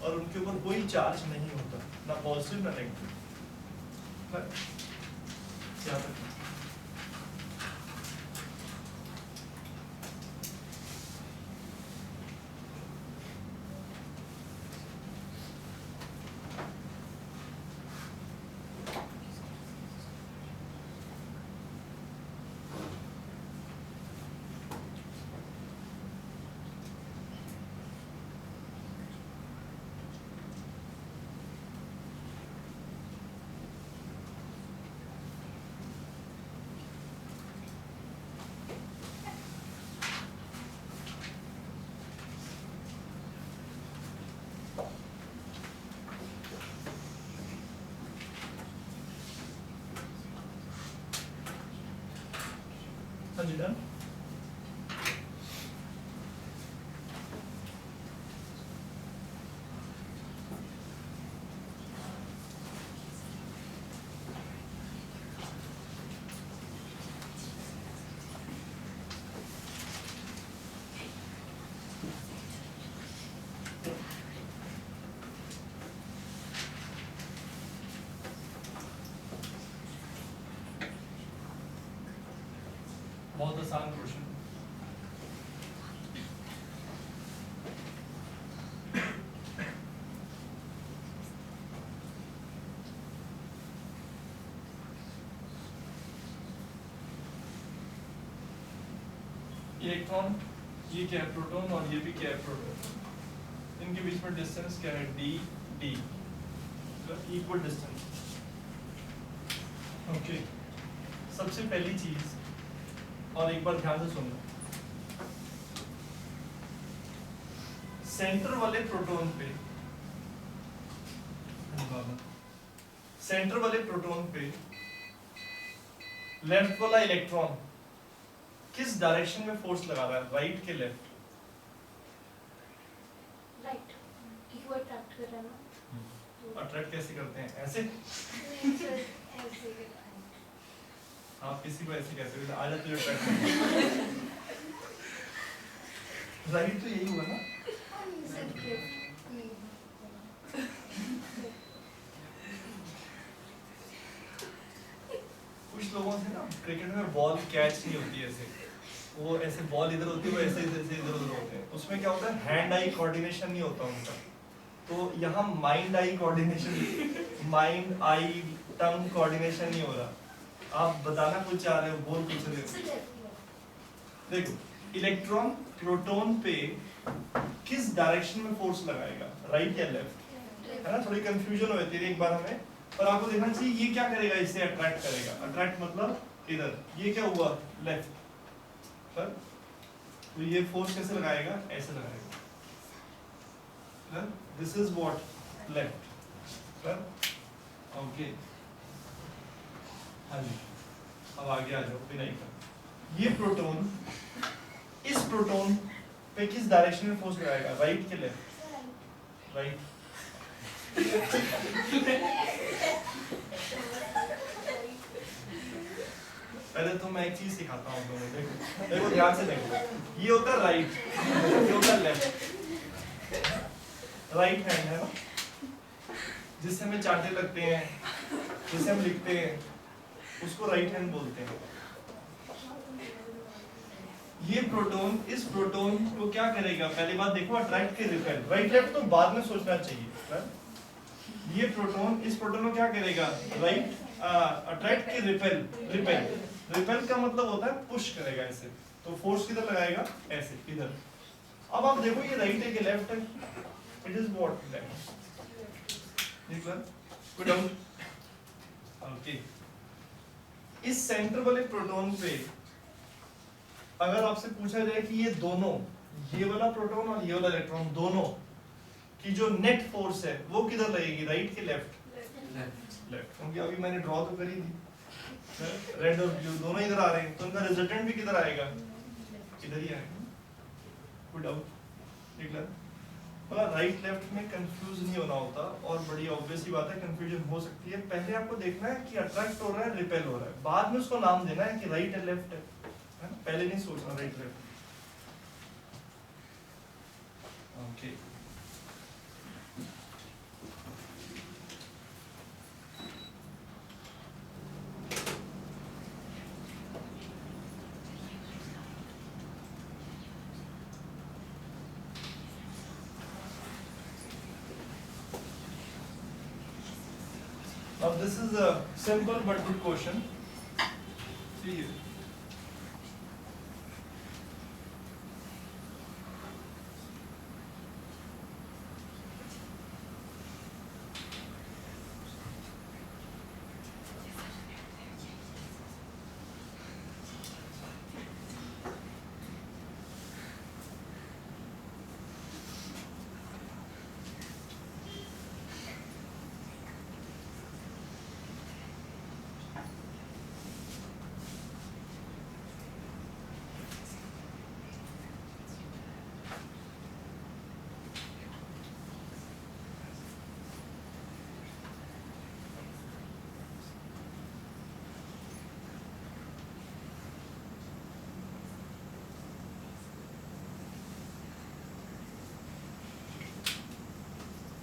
Speaker 1: और उनके ऊपर कोई चार्ज नहीं होता, ना पॉजिटिव ना नेगेटिव। क्या done? बहुत आसान क्वेश्चन। इलेक्ट्रॉन, ये क्या है, प्रोटॉन, और ये भी क्या है, प्रोटॉन। इनके बीच में डिस्टेंस क्या है, D D, equal distance. Okay, सबसे पहली चीज, और एक बार ध्यान से सुनना, सेंटर वाले प्रोटॉन पे, सेंटर वाले प्रोटॉन पे लेफ्ट वाला इलेक्ट्रॉन किस डायरेक्शन में फोर्स लगा रहा है, राइट के लेफ्ट?
Speaker 4: राइट, क्योंकि वो अट्रैक्ट कर रहा है ना।
Speaker 1: अट्रैक्ट कैसे करते हैं, ऐसे?
Speaker 4: नहीं सर, ऐसे करता है।
Speaker 1: आप किसी को ऐसे कैसे आ जाते हो अट्रैक्ट? राइट तो यही हुआ ना।
Speaker 4: नहीं सर, नहीं।
Speaker 1: कुछ लोगों से ना क्रिकेट में बॉल कैच नहीं होती ऐसे, वो ऐसे बॉल इधर होती है, वो ऐसे ऐसे इधर उधर होते हैं, उसमें क्या होता है, हैंड आई कोऑर्डिनेशन नहीं होता उनका। तो यहाँ mind eye coordination, mind I tongue coordination नहीं हो रहा। आप बताना कुछ चाह रहे हो, बोल कुछ रहे हो। देखो, इलेक्ट्रॉन प्रोटॉन पे किस डायरेक्शन में फोर्स लगाएगा, राइट या लेफ्ट? है ना, थोड़ी कंफ्यूजन हो जाती है एक बार हमें, पर आपको देखना चाहिए ये क्या करेगा, इसे अट्रैक्ट करेगा। अट्रैक्ट मतलब इधर, ये क्या हुआ, लेफ्ट पर, तो ये फोर्स कैसे लगाएगा, ऐसे लगाएगा। दिस इज व्हाट, लेफ्ट पर। ओके, हाँ जी, अब आगे आ जाओ बिना का। ये प्रोटॉन इस प्रोटॉन पे किस डायरेक्शन में फोर्स लगाएगा, राइट के लेफ्ट? राइट। पहले तो मैं एक चीज सिखाता हूँ लोगों को, देखो देखो ध्यान से देखो, ये होता है राइट, ये होता है लेफ्ट। राइट हैंड है ना, जिससे हमें चांटे लगते हैं, जिसे हम लिखते हैं, उसको राइट हैंड बोलते हैं। ये प्रोटॉन इस प्रोटॉन को क्या करेगा, पहली बात देखो, अट्रैक्ट के रिपेल, राइट लेफ्ट तो बाद में सोचना चाहिए। ये प्रोटॉन इस प्रोटॉन को क्या करेगा, राइट अट्रैक्ट के रिपेल, रिपेल रिपेल का मतलब होता है पुश करेगा ऐसे, तो फोर्स किधर लगाएगा, ऐसे इधर। अब आप देखो ये राइट है कि लेफ्ट है, it is what, left. Good down. Okay, इस सेंटर वाले प्रोटॉन पे अगर आपसे पूछा जाए कि ये दोनों, ये वाला प्रोटॉन और ये वाला इलेक्ट्रॉन, दोनों की जो नेट फोर्स है वो किधर लगेगी, राइट के लेफ्ट? लेफ्ट, क्योंकि अभी मैंने ड्रॉ तो करी थी, रेड और ब्लू दोनों इधर आ रहे हैं, तो उनका रिजल्टेंट भी किधर आएगा, इधर ही आएगा। गुड आउट, ठीक है। मतलब राइट लेफ्ट में कंफ्यूज नहीं होना होता, और बड़ी ऑब्वियस ही बात है कंफ्यूजन हो सकती है। पहले आपको देखना है कि अट्रैक्ट हो रहा है, रिपेल हो रहा है, बाद में उसको नाम देना है कि राइट है लेफ्ट है, पहले नहीं सोचना right left. Okay, now this is a simple but good question. See here.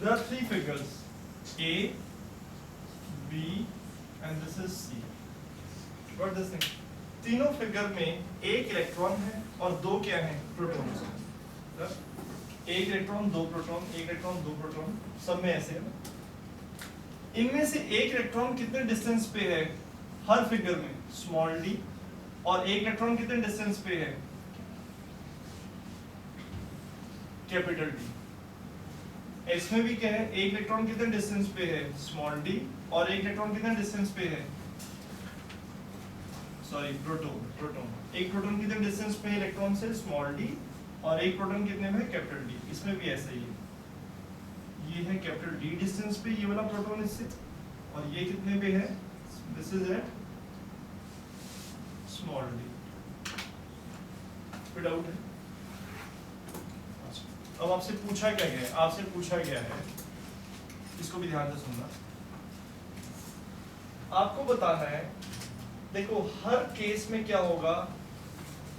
Speaker 1: There are three figures, A, B, and this is C. What this thing? तीनों फिगर में एक इलेक्ट्रॉन है और दो क्या हैं, प्रोटॉन्स हैं। एक इलेक्ट्रॉन दो प्रोटॉन, एक इलेक्ट्रॉन दो प्रोटॉन, सब में ऐसे है ना। इनमें से एक इलेक्ट्रॉन कितने डिस्टेंस पे है हर फिगर में, स्मॉल डी, और एक इलेक्ट्रॉन कितने डिस्टेंस पे है, कैपिटल डी। इसमें भी क्या है, एक इलेक्ट्रॉन कितने डिस्टेंस पे है स्मॉल डी, और एक इलेक्ट्रॉन कितने डिस्टेंस पे है, सॉरी प्रोटॉन एक प्रोटॉन कितने डिस्टेंस पे है इलेक्ट्रॉन से स्मॉल डी, और एक प्रोटॉन कितने में कैपिटल डी। इसमें भी ऐसा ही है, ये है कैपिटल डी डिस्टेंस पे ये वाला प्रोटॉन इससे, और ये कितने पे है, this is at small d. कोई डाउट है? अब आपसे पूछा क्या गया है, आपसे पूछा गया है, इसको भी ध्यान से सुनना, आपको बताना है, देखो हर केस में क्या होगा,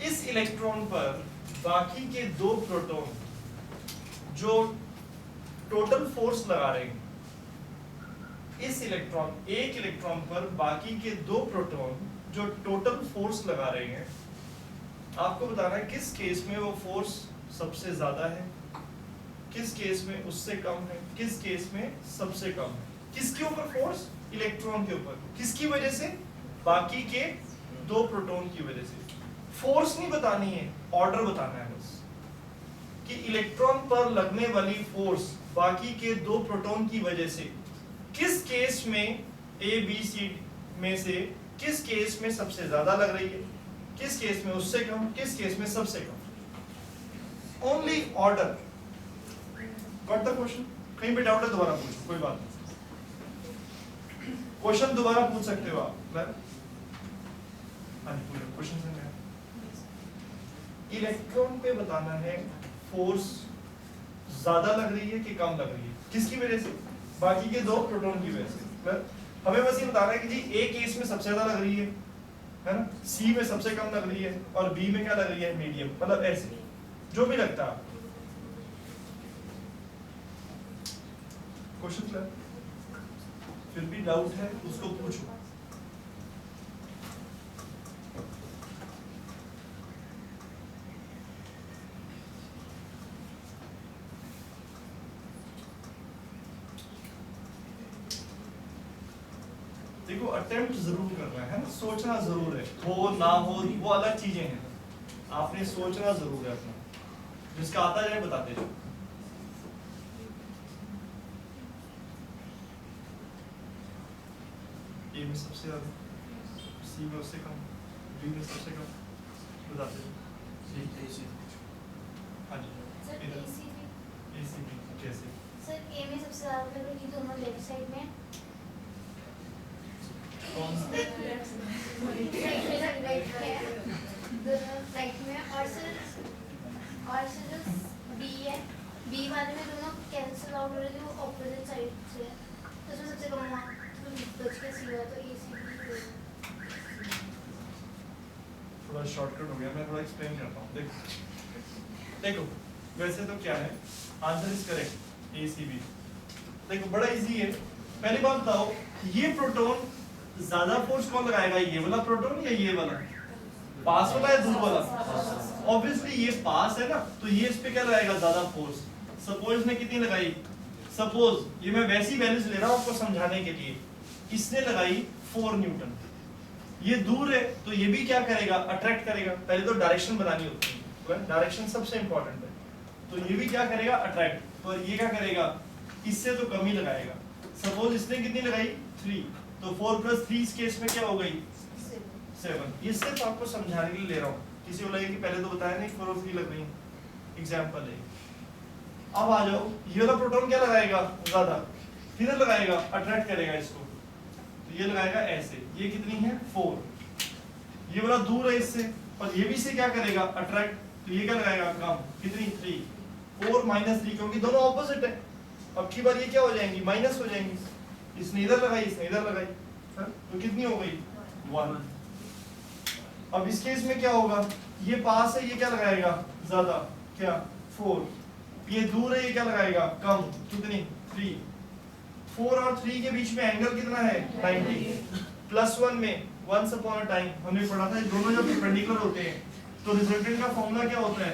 Speaker 1: इस इलेक्ट्रॉन पर बाकी के दो प्रोटॉन जो टोटल फोर्स लगा रहे हैं, इस एक इलेक्ट्रॉन पर बाकी के दो प्रोटॉन जो टोटल फोर्स लगा रहे हैं, आपको बताना है किस केस में वो फोर्स सबसे ज्यादा है, किस केस में उससे कम है, किस केस में सबसे कम है। किसके ऊपर फोर्स, इलेक्ट्रॉन के ऊपर, किसकी वजह से, बाकी के दो प्रोटॉन की वजह से। फोर्स नहीं बतानी है, ऑर्डर बताना है बस, कि इलेक्ट्रॉन पर लगने वाली फोर्स बाकी के दो प्रोटॉन की वजह से किस केस में ए बी सी में से किस केस में सबसे ज्यादा लग रही है, किस केस में उससे कम, किस केस में सबसे कम। Only order. Got the question? कहीं पे डाउट है दोबारा पूछो, कोई बात नहीं, क्वेश्चन दोबारा पूछ सकते हो आप। हाँ जी पूछो क्वेश्चन से। इलेक्ट्रॉन पे बताना है फोर्स ज्यादा लग रही है कि कम लग रही है, किसकी वजह से, बाकी के दो प्रोटॉन की वजह से। हमें बस ये बताना है कि जी ए केस में सबसे ज्यादा लग रही है ना, सी में सबसे कम लग रही है, और बी में क्या लग रही है, मीडियम, मतलब ऐसे जो भी लगता है। Question clear? फिर भी डाउट है उसको पूछो। देखो अटेम्प्ट जरूर करना है ना, सोचना जरूर है, हो ना हो वो अलग चीजें हैं, आपने सोचना जरूर है अपना, जिसका आता जाए बताते जाओ। ए में सबसे ज्यादा, सी में उससे कम, बी में सबसे कम, बताते जाओ। हाँ जी
Speaker 4: सर
Speaker 1: एसीबी कैसे?
Speaker 4: सर ए में सबसे ज्यादा लग रही है, दोनों लेफ्ट साइड में,
Speaker 1: कौन सा?
Speaker 4: राइट में, दोनों राइट में, और सर जो बी है, बी वाले में दोनों कैंसिल आउट हो रहे थे, वो ऑपोजिट साइड से है, तो उसमें सबसे कम हुआ, तो बच के सी हुआ, तो एसीबी।
Speaker 1: थोड़ा शॉर्टकट हो गया, मैं थोड़ा एक्सप्लेन करता हूँ। देखो वैसे तो क्या है, आंसर इज करेक्ट, एसीबी। देखो बड़ा इजी है। पहली बात बताओ, ये प्रोटॉन ज्यादा फोर्स कौन लगाएगा, ये वाला प्रोटॉन या ये वाला, पास वाला या दूर वाला? ऑब्वियसली ये पास है ना, तो ये इस पे क्या लगाएगा, ज्यादा फोर्स। सपोज ने कितनी लगाई, सपोज ये मैं वैसी वैल्यूज ले रहा हूँ आपको समझाने के लिए, इसने लगाई 4 न्यूटन, ये दूर है तो ये भी क्या करेगा, अट्रैक्ट करेगा। पहले तो डायरेक्शन बनानी होती है, डायरेक्शन सबसे इंपॉर्टेंट है, तो ये भी क्या करेगा, अट्रैक्ट, तो ये क्या करेगा, इससे तो कम ही लगाएगा। सपोज इसने कितनी लगाई 3, तो 4 + 3 इस केस में क्या हो गई 7। ये सिर्फ आपको समझाने के लिए ले रहा हूँ, किसी को लगे कि पहले तो बताया नहीं 4 और 3 लग रही, एग्जाम्पल है। अब आ जाओ, ये वाला प्रोटॉन क्या लगाएगा, ज्यादा किधर लगाएगा, अट्रैक्ट करेगा इसको, तो ये लगाएगा ऐसे, ये कितनी है 4, ये वाला दूर है इससे, और ये भी से क्या करेगा, अट्रैक्ट, तो ये क्या लगाएगा, कम, कितनी 3, 4 - 3, क्योंकि दोनों ऑपोजिट है। अब की बार ये क्या हो जाएंगी, माइनस हो जाएंगी, इसने इधर लगाई, इसने इधर लगाई, तो कितनी हो गई 1। अब इस केस में क्या होगा, ये पास है, ये क्या लगाएगा, ज्यादा, क्या 4, ये दूर है, ये क्या लगाएगा, कम, कितनी 3। 4 और 3 के बीच में एंगल कितना है 90, +1 में वंस अपॉन अ टाइम हमने पढ़ा था, दोनों जब परपेंडिकुलर होते हैं तो रिजल्टेंट का फॉर्मूला क्या होता है,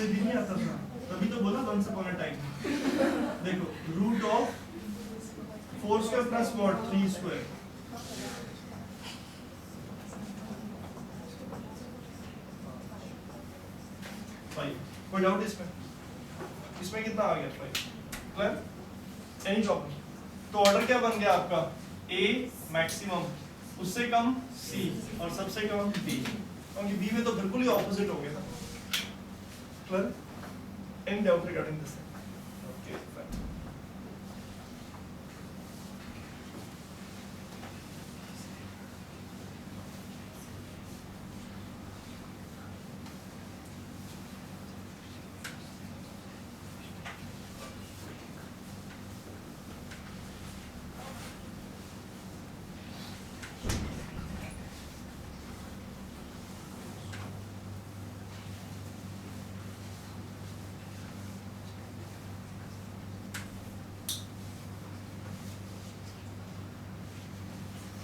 Speaker 1: भी नहीं आता था, तभी तो बोला वंस अपॉन अ टाइम। देखो √4² + what 3², कोई डाउट इसमें? इसमें कितना आ गया 5? क्लियर? Any problem? तो ऑर्डर क्या बन गया आपका? A मैक्सिमम, उससे कम C और सबसे कम D, क्योंकि B में तो बिल्कुल ही ऑपोजिट हो गया ना। Clear? Any doubt regarding this? Okay fine.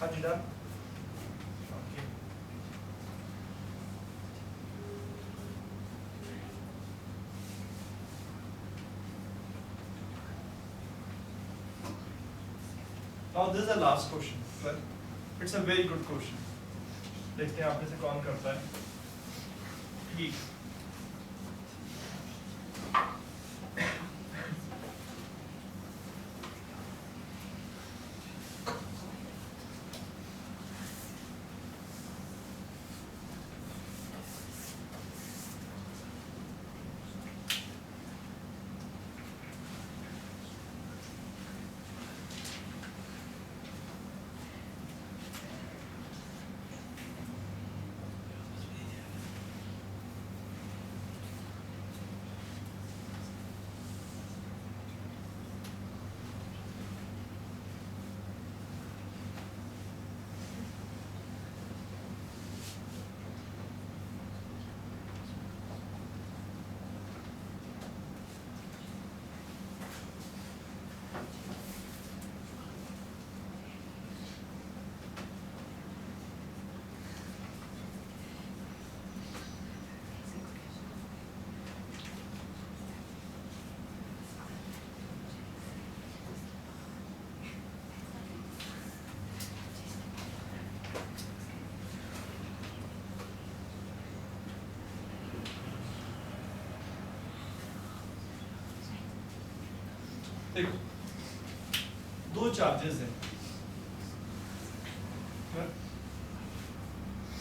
Speaker 1: हाँ जी done. Okay now this is the last question. It's a very good question. देखते हैं आप में से कौन करता है। ठीक, देखो दो चार्जेस हैं।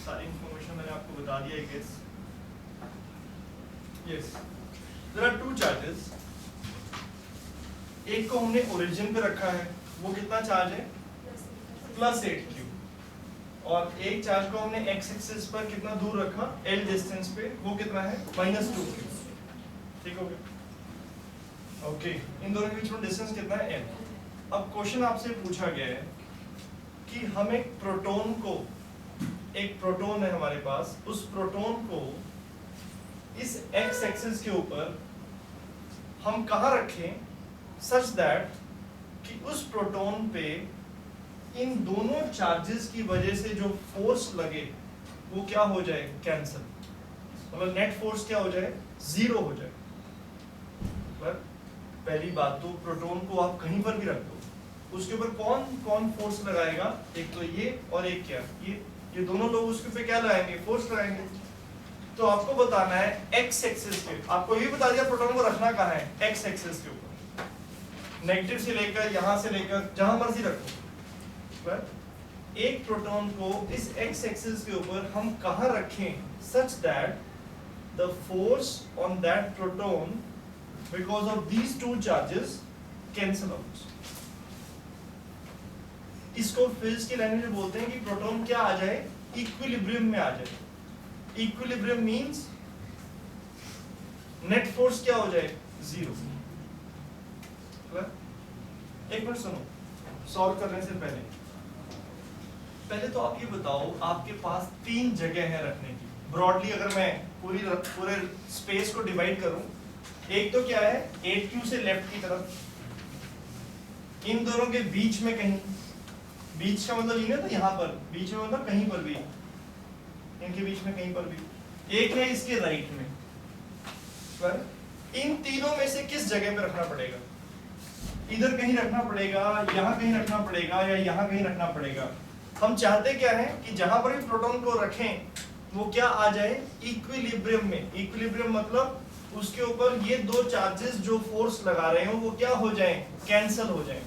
Speaker 1: सारी इंफॉर्मेशन मैंने आपको बता दिया है guess. Yes, there are two charges. एक को हमने ओरिजिन पे रखा है, वो कितना चार्ज है? +8q। और एक चार्ज को हमने x एक्सिस पर कितना दूर रखा? l डिस्टेंस पे, वो कितना है? -2q। ठीक हो गया? ओके, इन दोनों के बीच में डिस्टेंस कितना है? n। अब क्वेश्चन आपसे पूछा गया है कि हम एक प्रोटॉन को, एक प्रोटॉन है हमारे पास, उस प्रोटॉन को इस x एक्सिस के ऊपर हम कहाँ रखें सच दैट कि उस प्रोटॉन पे इन दोनों चार्जेस की वजह से जो फोर्स लगे वो क्या हो जाए? कैंसिल। मतलब नेट फोर्स क्या हो जाए? 0 हो जाए। पर पहली बात तो प्रोटॉन को आप कहीं पर भी रख दो, उसके ऊपर कौन कौन फोर्स लगाएगा? एक तो ये और एक क्या? ये दोनों लोग उसके ऊपर क्या लगाएंगे? फोर्स लगाएंगे। तो आपको बताना है x एक्सिस पे, आपको ये बता दिया प्रोटॉन को रखना कहाँ है? x एक्सिस के ऊपर, नेगेटिव से लेकर यहाँ से लेकर जहां मर्जी रखो। पर एक प्रोटॉन को इस x एक्सिस के ऊपर हम कहाँ रखें such that the force on that proton because of these two charges cancel out। इसको फिजिक्स की लैंग्वेज में बोलते हैं कि प्रोटॉन क्या आ जाए? इक्विलिब्रियम में आ जाए। इक्विलिब्रियम मींस नेट फोर्स क्या हो जाए? 0। एक मिनट सुनो, सॉल्व करने से पहले तो आप ये बताओ, आपके पास 3 जगह है रखने की। ब्रॉडली अगर मैं पूरे स्पेस को डिवाइड करूं, एक तो क्या है? 8q से लेफ्ट की तरफ, इन दोनों के बीच में कहीं, बीच का मतलब ये ना, तो यहाँ पर बीच में मतलब कहीं पर भी, इनके बीच में कहीं पर भी। एक है इसके राइट में। पर इन तीनों में से किस जगह पे रखना पड़ेगा? इधर कहीं रखना पड़ेगा, यहाँ कहीं रखना पड़ेगा, या यहाँ कहीं रखना पड़ेगा। हम चाहते क्या है कि जहां पर भी प्रोटॉन को रखें वो क्या आ जाए? इक्विलिब्रियम में। इक्विलिब्रियम मतलब उसके ऊपर ये दो चार्जेस जो फोर्स लगा रहे हो वो क्या हो जाएं, कैंसल हो जाएं।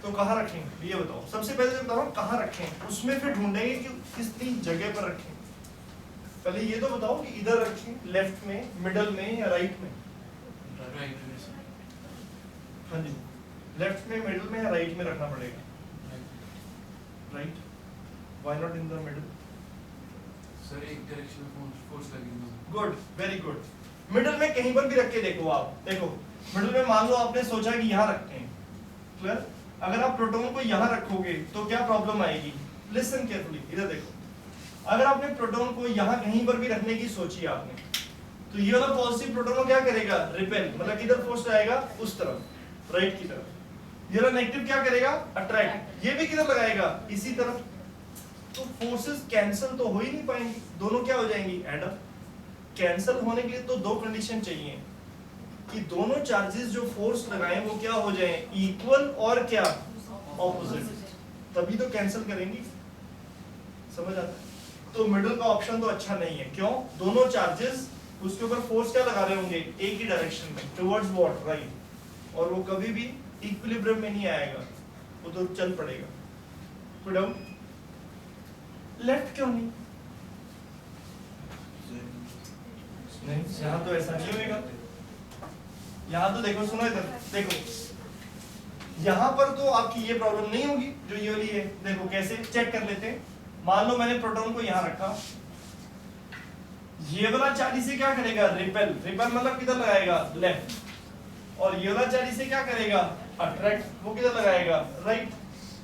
Speaker 1: तो कहाँ रखें ये बताओ, सबसे पहले तो बताओ कहाँ रखें, उसमें फिर ढूंढेंगे कि कितनी जगह पर रखें। पहले ये तो बताओ कि इधर रखें, लेफ्ट में, मिडल में या राइट में? हाँ जी, लेफ्ट में, मिडल में या राइट में रखना पड़ेगा? Right. Why not in the middle?
Speaker 5: Sir एक डायरेक्शन में फोर्स लगेगा।
Speaker 1: Good, very good. मिडल में कहीं पर भी रख के देखो आप, देखो मिडल में मान लो आपने सोचा कि यहाँ रखते हैं, क्लियर? अगर आप प्रोटॉन को यहाँ रखोगे तो क्या प्रॉब्लम आएगी? लिसन केयरफुली, इधर देखो। अगर आपने प्रोटॉन को यहाँ कहीं पर भी रखने की सोची आपने, तो ये वाला पॉजिटिव प्रोटॉन को क्या करेगा? रिपेल, मतलब किधर फोर्स आएगा? उस तरफ, राइट की तरफ। ये वाला नेगेटिव क्या करेगा? अट्रैक्ट। ये भी किधर लगाएगा? इसी तरफ। तो फोर्सेस कैंसिल तो हो ही नहीं पाएंगी, दोनों क्या हो जाएंगी? Add up. कैंसिल होने के लिए तो दो कंडीशन चाहिए कि दोनों चार्जेस जो फोर्स लगाए वो क्या हो जाएं? इक्वल और क्या? ऑपोजिट, तभी तो कैंसिल करेंगी। समझ आता है? तो मिडिल का ऑप्शन तो अच्छा नहीं है। क्यों? दोनों चार्जेस उसके ऊपर फोर्स क्या लगा रहे होंगे? एक ही डायरेक्शन में, टुवर्ड्स व्हाट? राइट। और वो कभी भी इक्विलिब्रियम में नहीं आएगा, वो तो चल पड़ेगा। कोई डाउट? लेफ्ट क्यों नहीं? नहीं, यहाँ तो ऐसा नहीं होगा। यहाँ तो देखो, सुनो इधर देखो, यहाँ पर तो आपकी ये प्रॉब्लम नहीं होगी जो ये वाली है। देखो कैसे चेक कर लेते हैं। मान लो मैंने प्रोटॉन को यहाँ रखा, ये वाला चार्ज से क्या करेगा? रिपेल। रिपेल मतलब किधर लगाएगा? लेफ्ट। और ये वाला चार्ज से क्या करेगा? अट्रैक्ट। वो किधर लगाएगा? राइट।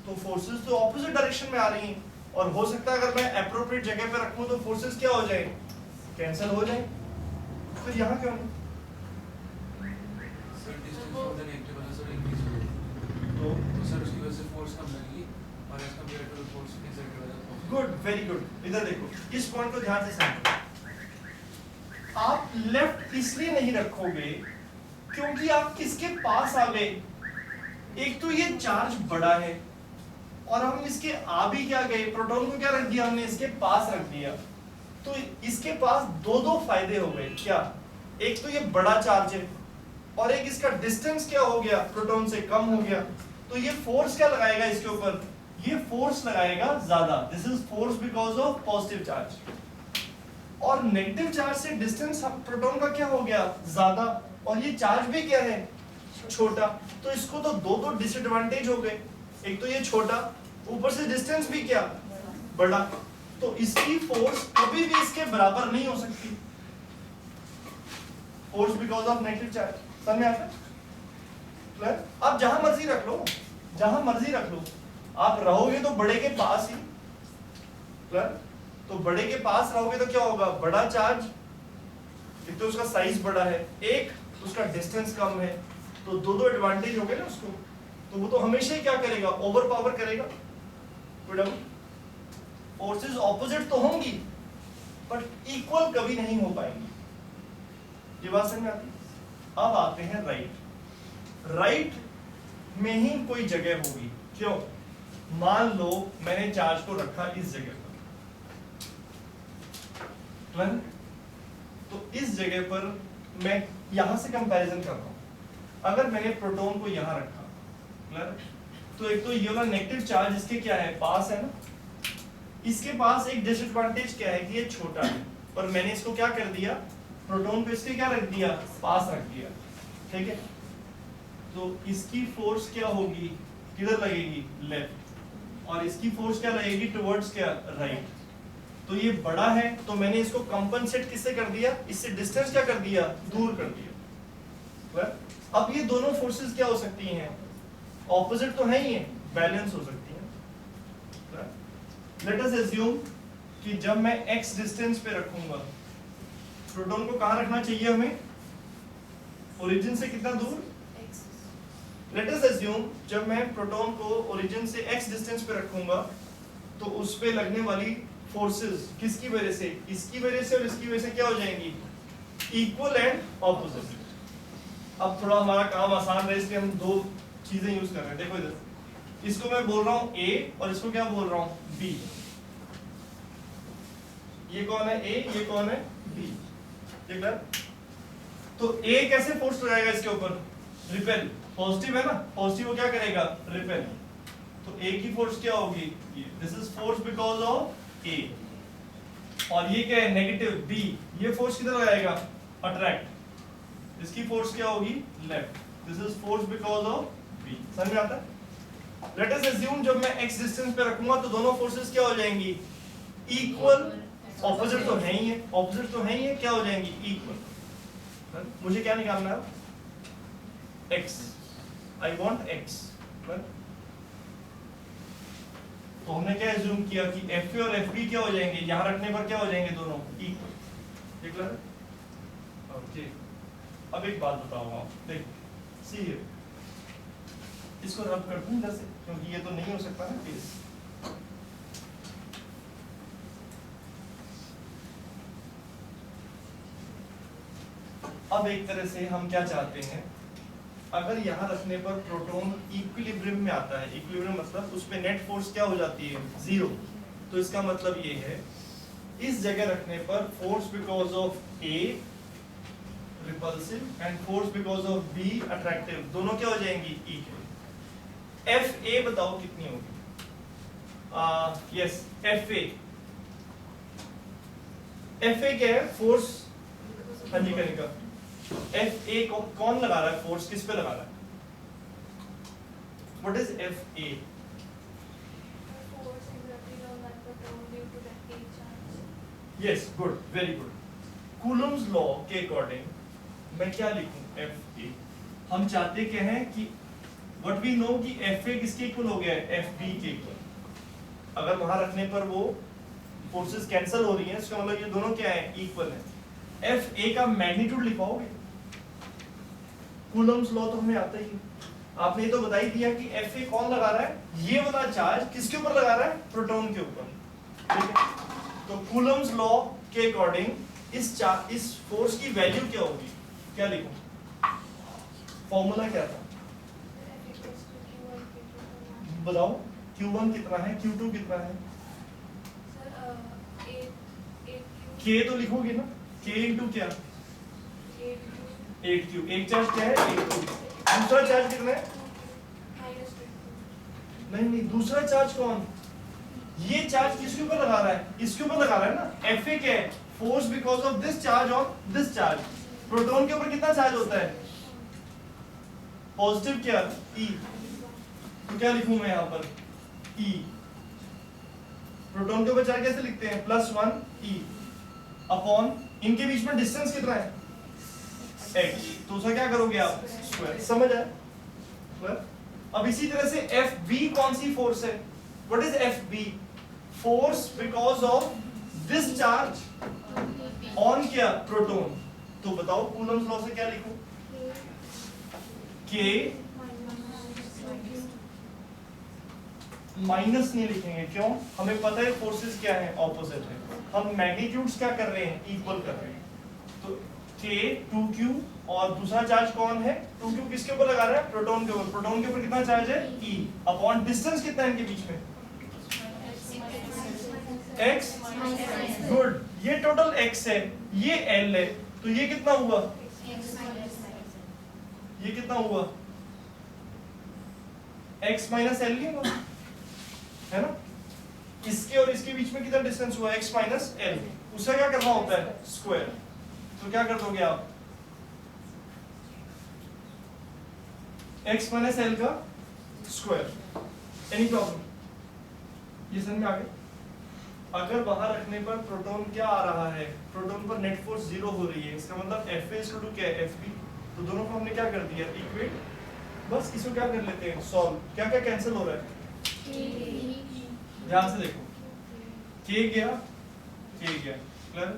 Speaker 1: तो फोर्सेस तो ऑपोजिट डायरेक्शन में आ रही हैं, और हो सकता है अगर मैं एप्रोप्रिएट जगह पे रखूं तो फोर्सेस क्या हो जाए? कैंसिल हो जाए। तो यहाँ क्यों नहीं?
Speaker 5: Sir distance from the negative वाला सर इंक्रीज हो, तो सर उसकी वजह से फोर्स कम लगेगी और as compare to the force exerted by the force.
Speaker 1: Good, very good. इधर देखो, इस पॉइंट को ध्यान से समझो। आप लेफ्ट इसलिए नहीं रखोगे क्योंकि आप किसके पास आ गए? एक तो ये चार्ज बड़ा है और हम इसके आ भी क्या गए? प्रोटॉन को क्या रख दिया हमने? इसके पास रख दिया। तो इसके पास दो फायदे हो गए। क्या? एक तो ये बड़ा चार्ज है और एक इसका डिस्टेंस क्या हो गया? प्रोटॉन से कम हो गया। तो ये फोर्स क्या लगाएगा इसके ऊपर? ये फोर्स लगाएगा ज्यादा। This is force because of positive charge. और नेगेटिव चार्ज से डिस्टेंस प्रोटॉन का क्या हो गया? ज्यादा। और ये चार्ज भी क्या है? छोटा। तो इसको तो दो डिसएडवांटेज हो गए। एक तो ये छोटा, ऊपर से डिस्टेंस भी क्या? बड़ा। तो इसकी फोर्स कभी भी इसके बराबर नहीं हो सकती। Force because of negative charge. समझ में आता है? आप जहां मर्जी रख लो, जहां मर्जी रख लो, आप रहोगे तो बड़े के पास ही। तो बड़े के पास रहोगे तो क्या होगा? बड़ा चार्ज, एक तो उसका साइज बड़ा है, एक उसका डिस्टेंस कम है, तो दो एडवांटेज हो गए ना उसको। तो वो तो हमेशा ही क्या करेगा? ओवर पावर करेगा। फोर्सेस ऑपोजिट तो होंगी बट इक्वल कभी नहीं हो पाएंगी। ये बात समझ में आती है? अब आते हैं राइट। राइट में ही कोई जगह होगी। क्यों? मान लो मैंने चार्ज को रखा इस जगह पर, तो इस जगह पर मैं यहां से कंपैरिजन कर रहा हूं। अगर मैंने प्रोटॉन को यहां रखा, तो एक तो ये वाला नेगेटिव चार्ज इसके क्या है? पास है ना। इसके पास एक डिसएडवांटेज क्या है कि ये छोटा है, और मैंने इसको क्या कर दिया? प्रोटॉन को इसके क्या रख दिया? पास रख दिया। ठीक है, तो इसकी फोर्स क्या होगी? किधर लगेगी? लेफ्ट। और इसकी फोर्स क्या लगेगी? टुवर्ड्स क्या? राइट। तो ये बड़ा है तो मैंने इसको कंपनसेट किससे कर दिया? इससे डिस्टेंस क्या कर दिया? दूर कर दिया। अब ये दोनों फोर्सेस क्या हो सकती हैं? ऑपोजिट तो है ही है, बैलेंस हो सकती है। लेट अस अज्यूम कि जब मैं x डिस्टेंस पे रखूंगा, प्रोटॉन को कहां रखना चाहिए हमें? ओरिजिन से कितना दूर? लेट अस अज्यूम जब मैं प्रोटॉन को ओरिजिन से x डिस्टेंस पे रखूंगा तो उस पे लगने वाली फोर्सेस किसकी वजह से? इसकी वजह से और इसकी वजह से क्या हो जाएंगी? Equal and opposite. अब थोड़ा हमारा काम आसान है इसलिए हम दो चीजें यूज कर रहे हैं। देखो इधर, इसको मैं बोल रहा हूं A और इसको क्या बोल रहा हूं? B। ये कौन है? A, ये कौन है? B। देख रहा है? तो A कैसे फोर्स लगाएगा इसके ऊपर? रिपेल, पॉजिटिव है ना, पॉजिटिव वो क्या करेगा? रिपेल। तो A की फोर्स क्या होगी? This is force because of A। और ये क्या है? Negative B। ये फोर्स किधर लगाएगा? अट्रैक्ट। इसकी फोर्स क्या होगी? Left. This is force because of B। समझ में आता है? लेट अस अज्यूम जब मैं x डिस्टेंस पे रखूंगा तो दोनों फोर्सेस क्या हो जाएंगी? इक्वल। ऑपोजिट तो है ही है, ऑपोजिट तो है ही है, क्या हो जाएंगी? इक्वल। मुझे क्या निकालना है? x। I want x। तो हमने क्या अज्यूम किया कि FA और FB क्या हो जाएंगे? यहां रखने पर क्या हो जाएंगे? दोनों इक्वल। ठीक है? ओके। अब एक बात बताऊंगा, देख, सी हियर, इसको रब कर दूं इधर से, क्योंकि ये तो नहीं हो सकता ना केस। अब एक तरह से हम क्या चाहते हैं, अगर यहाँ रखने पर प्रोटॉन इक्विलिब्रियम में आता है, इक्विलिब्रियम मतलब उस पे नेट फोर्स क्या हो जाती है? 0। तो इसका मतलब ये है इस जगह रखने पर force because of A repulsive and force because of B attractive, दोनों क्या हो जाएंगी? इक्वल। FA बताओ कितनी होगी? यस, FA क्या है? फोर्स। हाँ जी कनिका, FA को कौन लगा रहा है? फोर्स किस पे लगा रहा है? What is FA? Yes, good, very good. Coulomb's law के अकॉर्डिंग मैं क्या लिखूं? FA। हम चाहते क्या हैं कि व्हाट वी नो कि FA किसके इक्वल हो गया है? FB के इक्वल। अगर वहां रखने पर वो फोर्सेस कैंसिल हो रही हैं, इसका मतलब ये दोनों क्या है? इक्वल है। FA का मैग्नीट्यूड लिखवाओगे? कूलम्स लॉ तो हमें आता ही है। आपने ये तो बता ही दिया कि FA कौन लगा रहा है? ये वाला चार्ज किसके ऊपर लगा रहा है? प्रोटॉन के ऊपर। ठीक है? तो कूलम्स लॉ के अकॉर्डिंग इस फोर्स की वैल्यू क्या होगी? क्या लिखूं? फॉर्मूला क्या था? बताओ। Q1 कितना है? Q2 कितना है? K तो लिखोगे ना? K इंटू क्या? 8Q। एक चार्ज क्या है? 8Q। दूसरा चार्ज कितना है? नहीं, दूसरा चार्ज कौन? ये चार्ज किसके ऊपर लगा रहा है? इसके ऊपर लगा रहा है ना। FA क्या है? Force because of this charge on this charge. Proton के ऊपर कितना चार्ज होता है? पॉजिटिव क्या? E। तो क्या लिखूं मैं यहाँ पर? E। प्रोटॉन के ऊपर चार्ज कैसे लिखते हैं? +1 E अपॉन, इनके बीच में डिस्टेंस कितना है? x। तो उसका क्या करोगे आप? स्क्वायर। समझ आया? अब इसी तरह से FB कौन सी फोर्स है? What is FB? Force because of this charge on क्या? प्रोटॉन। तो बताओ कूलम्स लॉ से क्या लिखूं? K माइनस नहीं लिखेंगे, क्यों? हमें पता है फोर्सेस क्या है? ऑपोजिट है। हम मैग्नीट्यूड्स क्या कर रहे हैं? इक्वल कर रहे हैं। तो K 2Q और दूसरा चार्ज कौन है? 2Q किसके ऊपर लगा रहा है? प्रोटॉन के ऊपर। प्रोटॉन के ऊपर कितना चार्ज है? E अपॉन डिस्टेंस कितना है इनके बीच में? X। गुड। ये टोटल X है, ये L है, तो ये कितना हुआ? ये कितना हुआ? X माइनस L नहीं हुआ? है ना? इसके और इसके बीच में कितना डिस्टेंस हुआ? X minus L। उसका क्या करना होता है? स्क्वायर। तो क्या कर दोगे आप? X माइनस L का स्क्वायर। Any problem? ये समझ में आ गया? अगर वहां रखने पर प्रोटॉन क्या आ रहा है? प्रोटॉन पर नेट फोर्स 0 हो रही है, इसका मतलब FA = क्या है? FB। तो दोनों को हमने क्या कर दिया? इक्वेट। बस इसको क्या कर लेते हैं? सॉल्व। क्या क्या कैंसिल हो रहा है? ध्यान से देखो। K गया, K गया, क्लियर?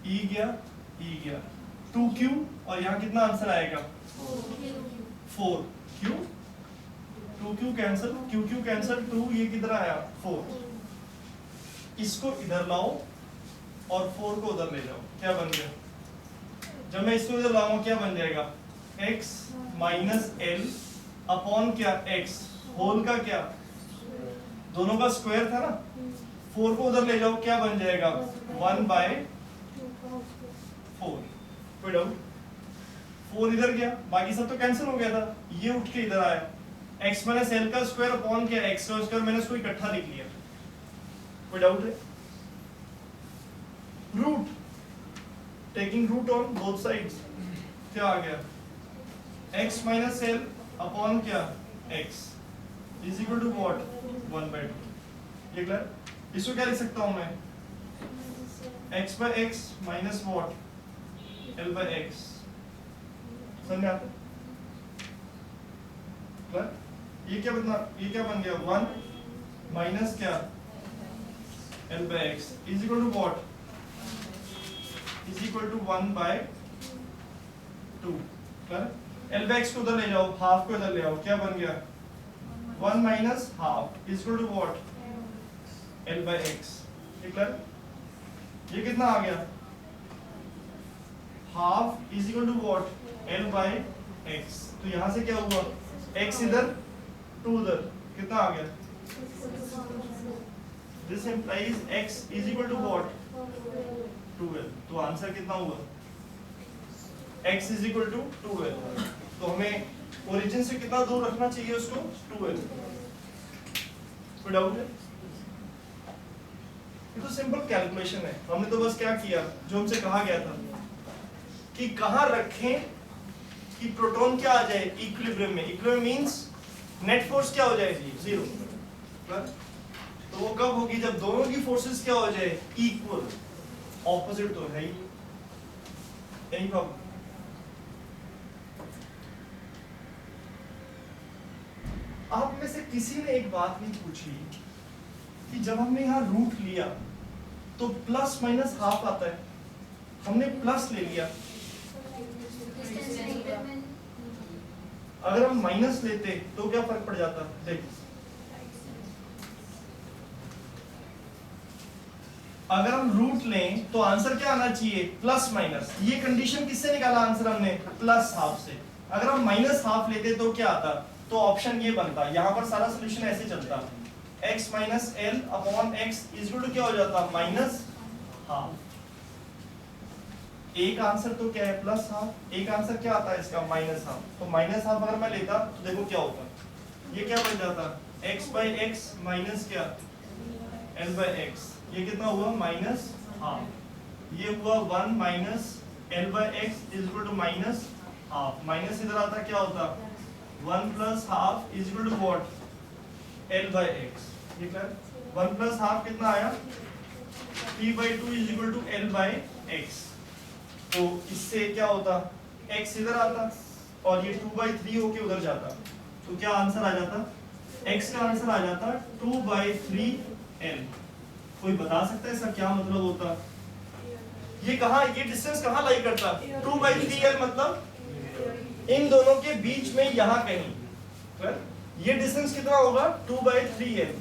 Speaker 1: E गया, E गया, 2Q और यहाँ कितना आंसर आएगा? 4Q। 2Q cancel, QQ cancel, 2 ये किधर आया? 4। इसको इधर लाओ और 4 को उधर ले जाओ। क्या बन गया? जब मैं इसको इधर लाऊंगा क्या बन जाएगा? X माइनस L अपॉन क्या? X होल का क्या? दोनों का स्क्वायर था ना। 4 को उधर ले जाओ, क्या बन जाएगा? 1/4। कोई डाउट? 4 इधर गया, बाकी सब तो कैंसिल हो गया था, ये उठ के इधर आया, x माइनस एल का स्क्वायर अपॉन क्या x का स्क्वायर, मैंने इसको इकट्ठा लिख लिया। कोई डाउट है? Root, taking root on both sides, क्या आ गया x माइनस एल अपॉन क्या x is equal to what 1/2। ये क्लियर? इसको क्या लिख सकता हूं मैं, x by x minus what l by x। समझ में आता? क्लियर? ये क्या बन गया 1 माइनस क्या l by x is equal to what, is equal to 1/2। Clear? l by x को उधर ले जाओ, हाफ को इधर ले आओ, क्या बन गया 1 minus half is equal to what l by x। ये क्लियर? ये कितना आ गया, half is equal to what l by x। तो यहां से क्या हुआ, x इधर 2 उधर, कितना आ गया, this implies x is equal to what 12। तो आंसर कितना हुआ, x इज इक्वल टू 12। तो हमें ओरिजिन से कितना दूर रखना चाहिए उसको, 12। कोई डाउट है? ये तो सिंपल कैलकुलेशन है, हमने तो बस क्या किया जो हमसे कहा गया था कि कहां रखें कि प्रोटॉन क्या आ जाए इक्विलिब्रियम में। इक्विलिब्रियम मींस नेट फोर्स क्या हो जाएगी 0। तो वो कब होगी, जब दोनों की फोर्सेस क्या हो जाए इक्वल। ऑपोजिट तो है ही, यही प्रॉब्लम। आप में से किसी ने एक बात नहीं पूछी कि जब हमने यहाँ रूट लिया तो प्लस माइनस हाफ आता है, हमने प्लस ले लिया, अगर हम माइनस लेते तो क्या फर्क पड़ जाता, देख अगर हम रूट लें तो आंसर क्या आना चाहिए प्लस माइनस। ये कंडीशन किससे निकाला आंसर हमने, प्लस हाफ से। अगर हम माइनस हाफ लेते तो क्या आता, तो ऑप्शन ये बनता, यहां पर सारा सोल्यूशन ऐसे चलता, x minus l upon x equal to क्या हो जाता माइनस हाफ। एक आंसर तो क्या है प्लस हाफ, एक आंसर क्या आता है इसका माइनस हाफ। तो माइनस हाफ अगर मैं लेता तो देखो क्या होता, ये क्या बन जाता x बाई एक्स माइनस क्या l बाई एक्स। ये कितना हुआ माइनस हाफ। ये हुआ 1 minus l by x is equal to minus half. Minus इधर आता क्या होता 1 plus half is equal to what l by x. ये क्या 1 प्लस हाफ कितना आया 3/2 is equal to l by x. तो इससे क्या होता x इधर आता और ये 2/3 होके उधर जाता, तो क्या आंसर आ जाता, x का आंसर आ जाता 2/3l। कोई बता सकता है इसका क्या मतलब होता, ये कहाँ, ये डिस्टेंस कहाँ लाई करता 2/3l, मतलब इन दोनों के बीच में यहाँ कहीं। ये डिस्टेंस कितना होगा 2/3l।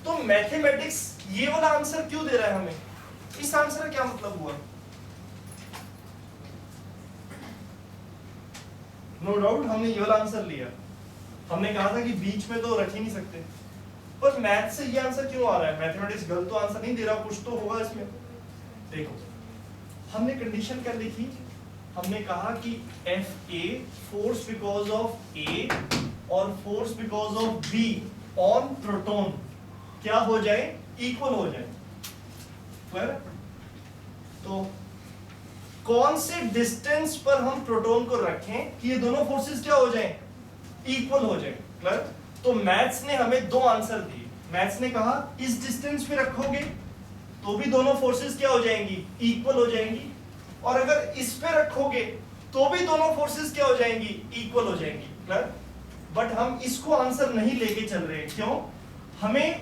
Speaker 1: तो मैथमेटिक्स ये वाला आंसर क्यों दे रहा है हमें, इस आंसर का क्या मतलब हुआ। नो डाउट हमने ये वाला आंसर लिया, हमने कहा था कि बीच में तो रख ही नहीं सकते, पर मैथ से ये आंसर क्यों आ रहा है, मैथमेटिक्स गलत तो आंसर नहीं दे रहा, कुछ तो होगा इसमें। देखो हमने कंडीशन क्या लिखी, हमने कहा कि FA force because of A और force because of B on proton क्या हो जाए इक्वल हो जाए। क्लियर? तो कौन से डिस्टेंस पर हम प्रोटॉन को रखें कि ये दोनों फोर्सेस क्या हो जाएं इक्वल हो जाएं। क्लियर? तो मैथ्स ने हमें दो आंसर दिए। मैथ्स ने कहा इस डिस्टेंस पे रखोगे तो भी दोनों फोर्सेस क्या हो जाएंगी इक्वल हो जाएंगी, और अगर इस पे रखोगे तो भी दोनों फोर्सेस क्या हो जाएंगी इक्वल हो जाएंगी। क्लियर? बट हम इसको आंसर नहीं लेके चल रहे हैं, क्यों, हमें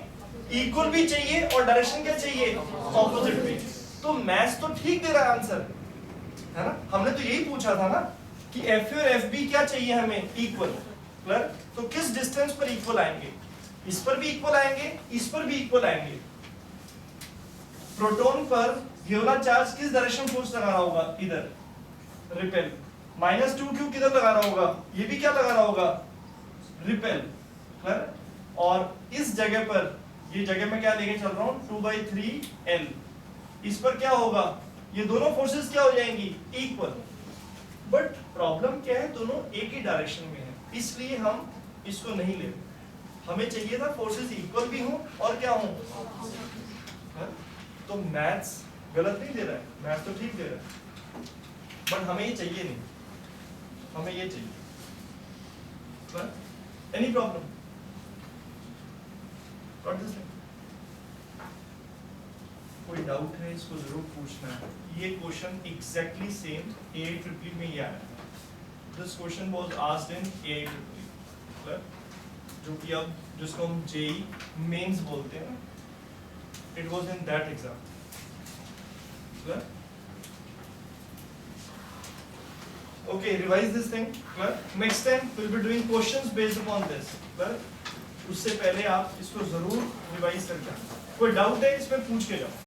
Speaker 1: इक्वल भी चाहिए और डायरेक्शन क्या चाहिए ऑपोजिट भी। तो मैथ्स तो ठीक दे रहा है आंसर, है ना, हमने तो यही पूछा था ना कि FA और FB क्या चाहिए हमें इक्वल। क्लियर? तो किस डिस्टेंस पर इक्वल आएंगे, इस पर भी इक्वल आएंगे, इस पर भी इक्वल आएंगे। प्रोटॉन पर ये वाला चार्ज किस डायरेक्शन फोर्स लगा रहा होगा, इधर रिपेल। -2q किधर लगा रहा होगा, ये भी क्या लगा रहा होगा रिपेल। क्लियर? और इस जगह पर, ये जगह में क्या लेके चल रहा हूं 2/3l, इस पर क्या होगा, ये दोनों फोर्सेस क्या हो जाएंगी इक्वल। बट प्रॉब्लम क्या है, दोनों एक ही डायरेक्शन में है, इसलिए हम इसको नहीं ले रहे। हमें चाहिए था फोर्सेस इक्वल भी हों और क्या हों, तो मैथ्स गलत नहीं दे रहा है, मैथ्स तो ठीक दे रहा है, बट हमें ये चाहिए नहीं, हमें ये चाहिए। Any problem? कोई डाउट है इसको जरूर पूछना है। ये क्वेश्चन एग्जैक्टली सेम AIEEE में ही आया था। This question was asked in AIEEE, जो कि अब जिसको हम JEE मेंस बोलते हैं, it was in that exam. Okay, revise this thing. Next time we'll be doing questions based upon this. उससे पहले आप इसको जरूर रिवाइज करके आना। कोई डाउट है इसमें पूछ के जाओ।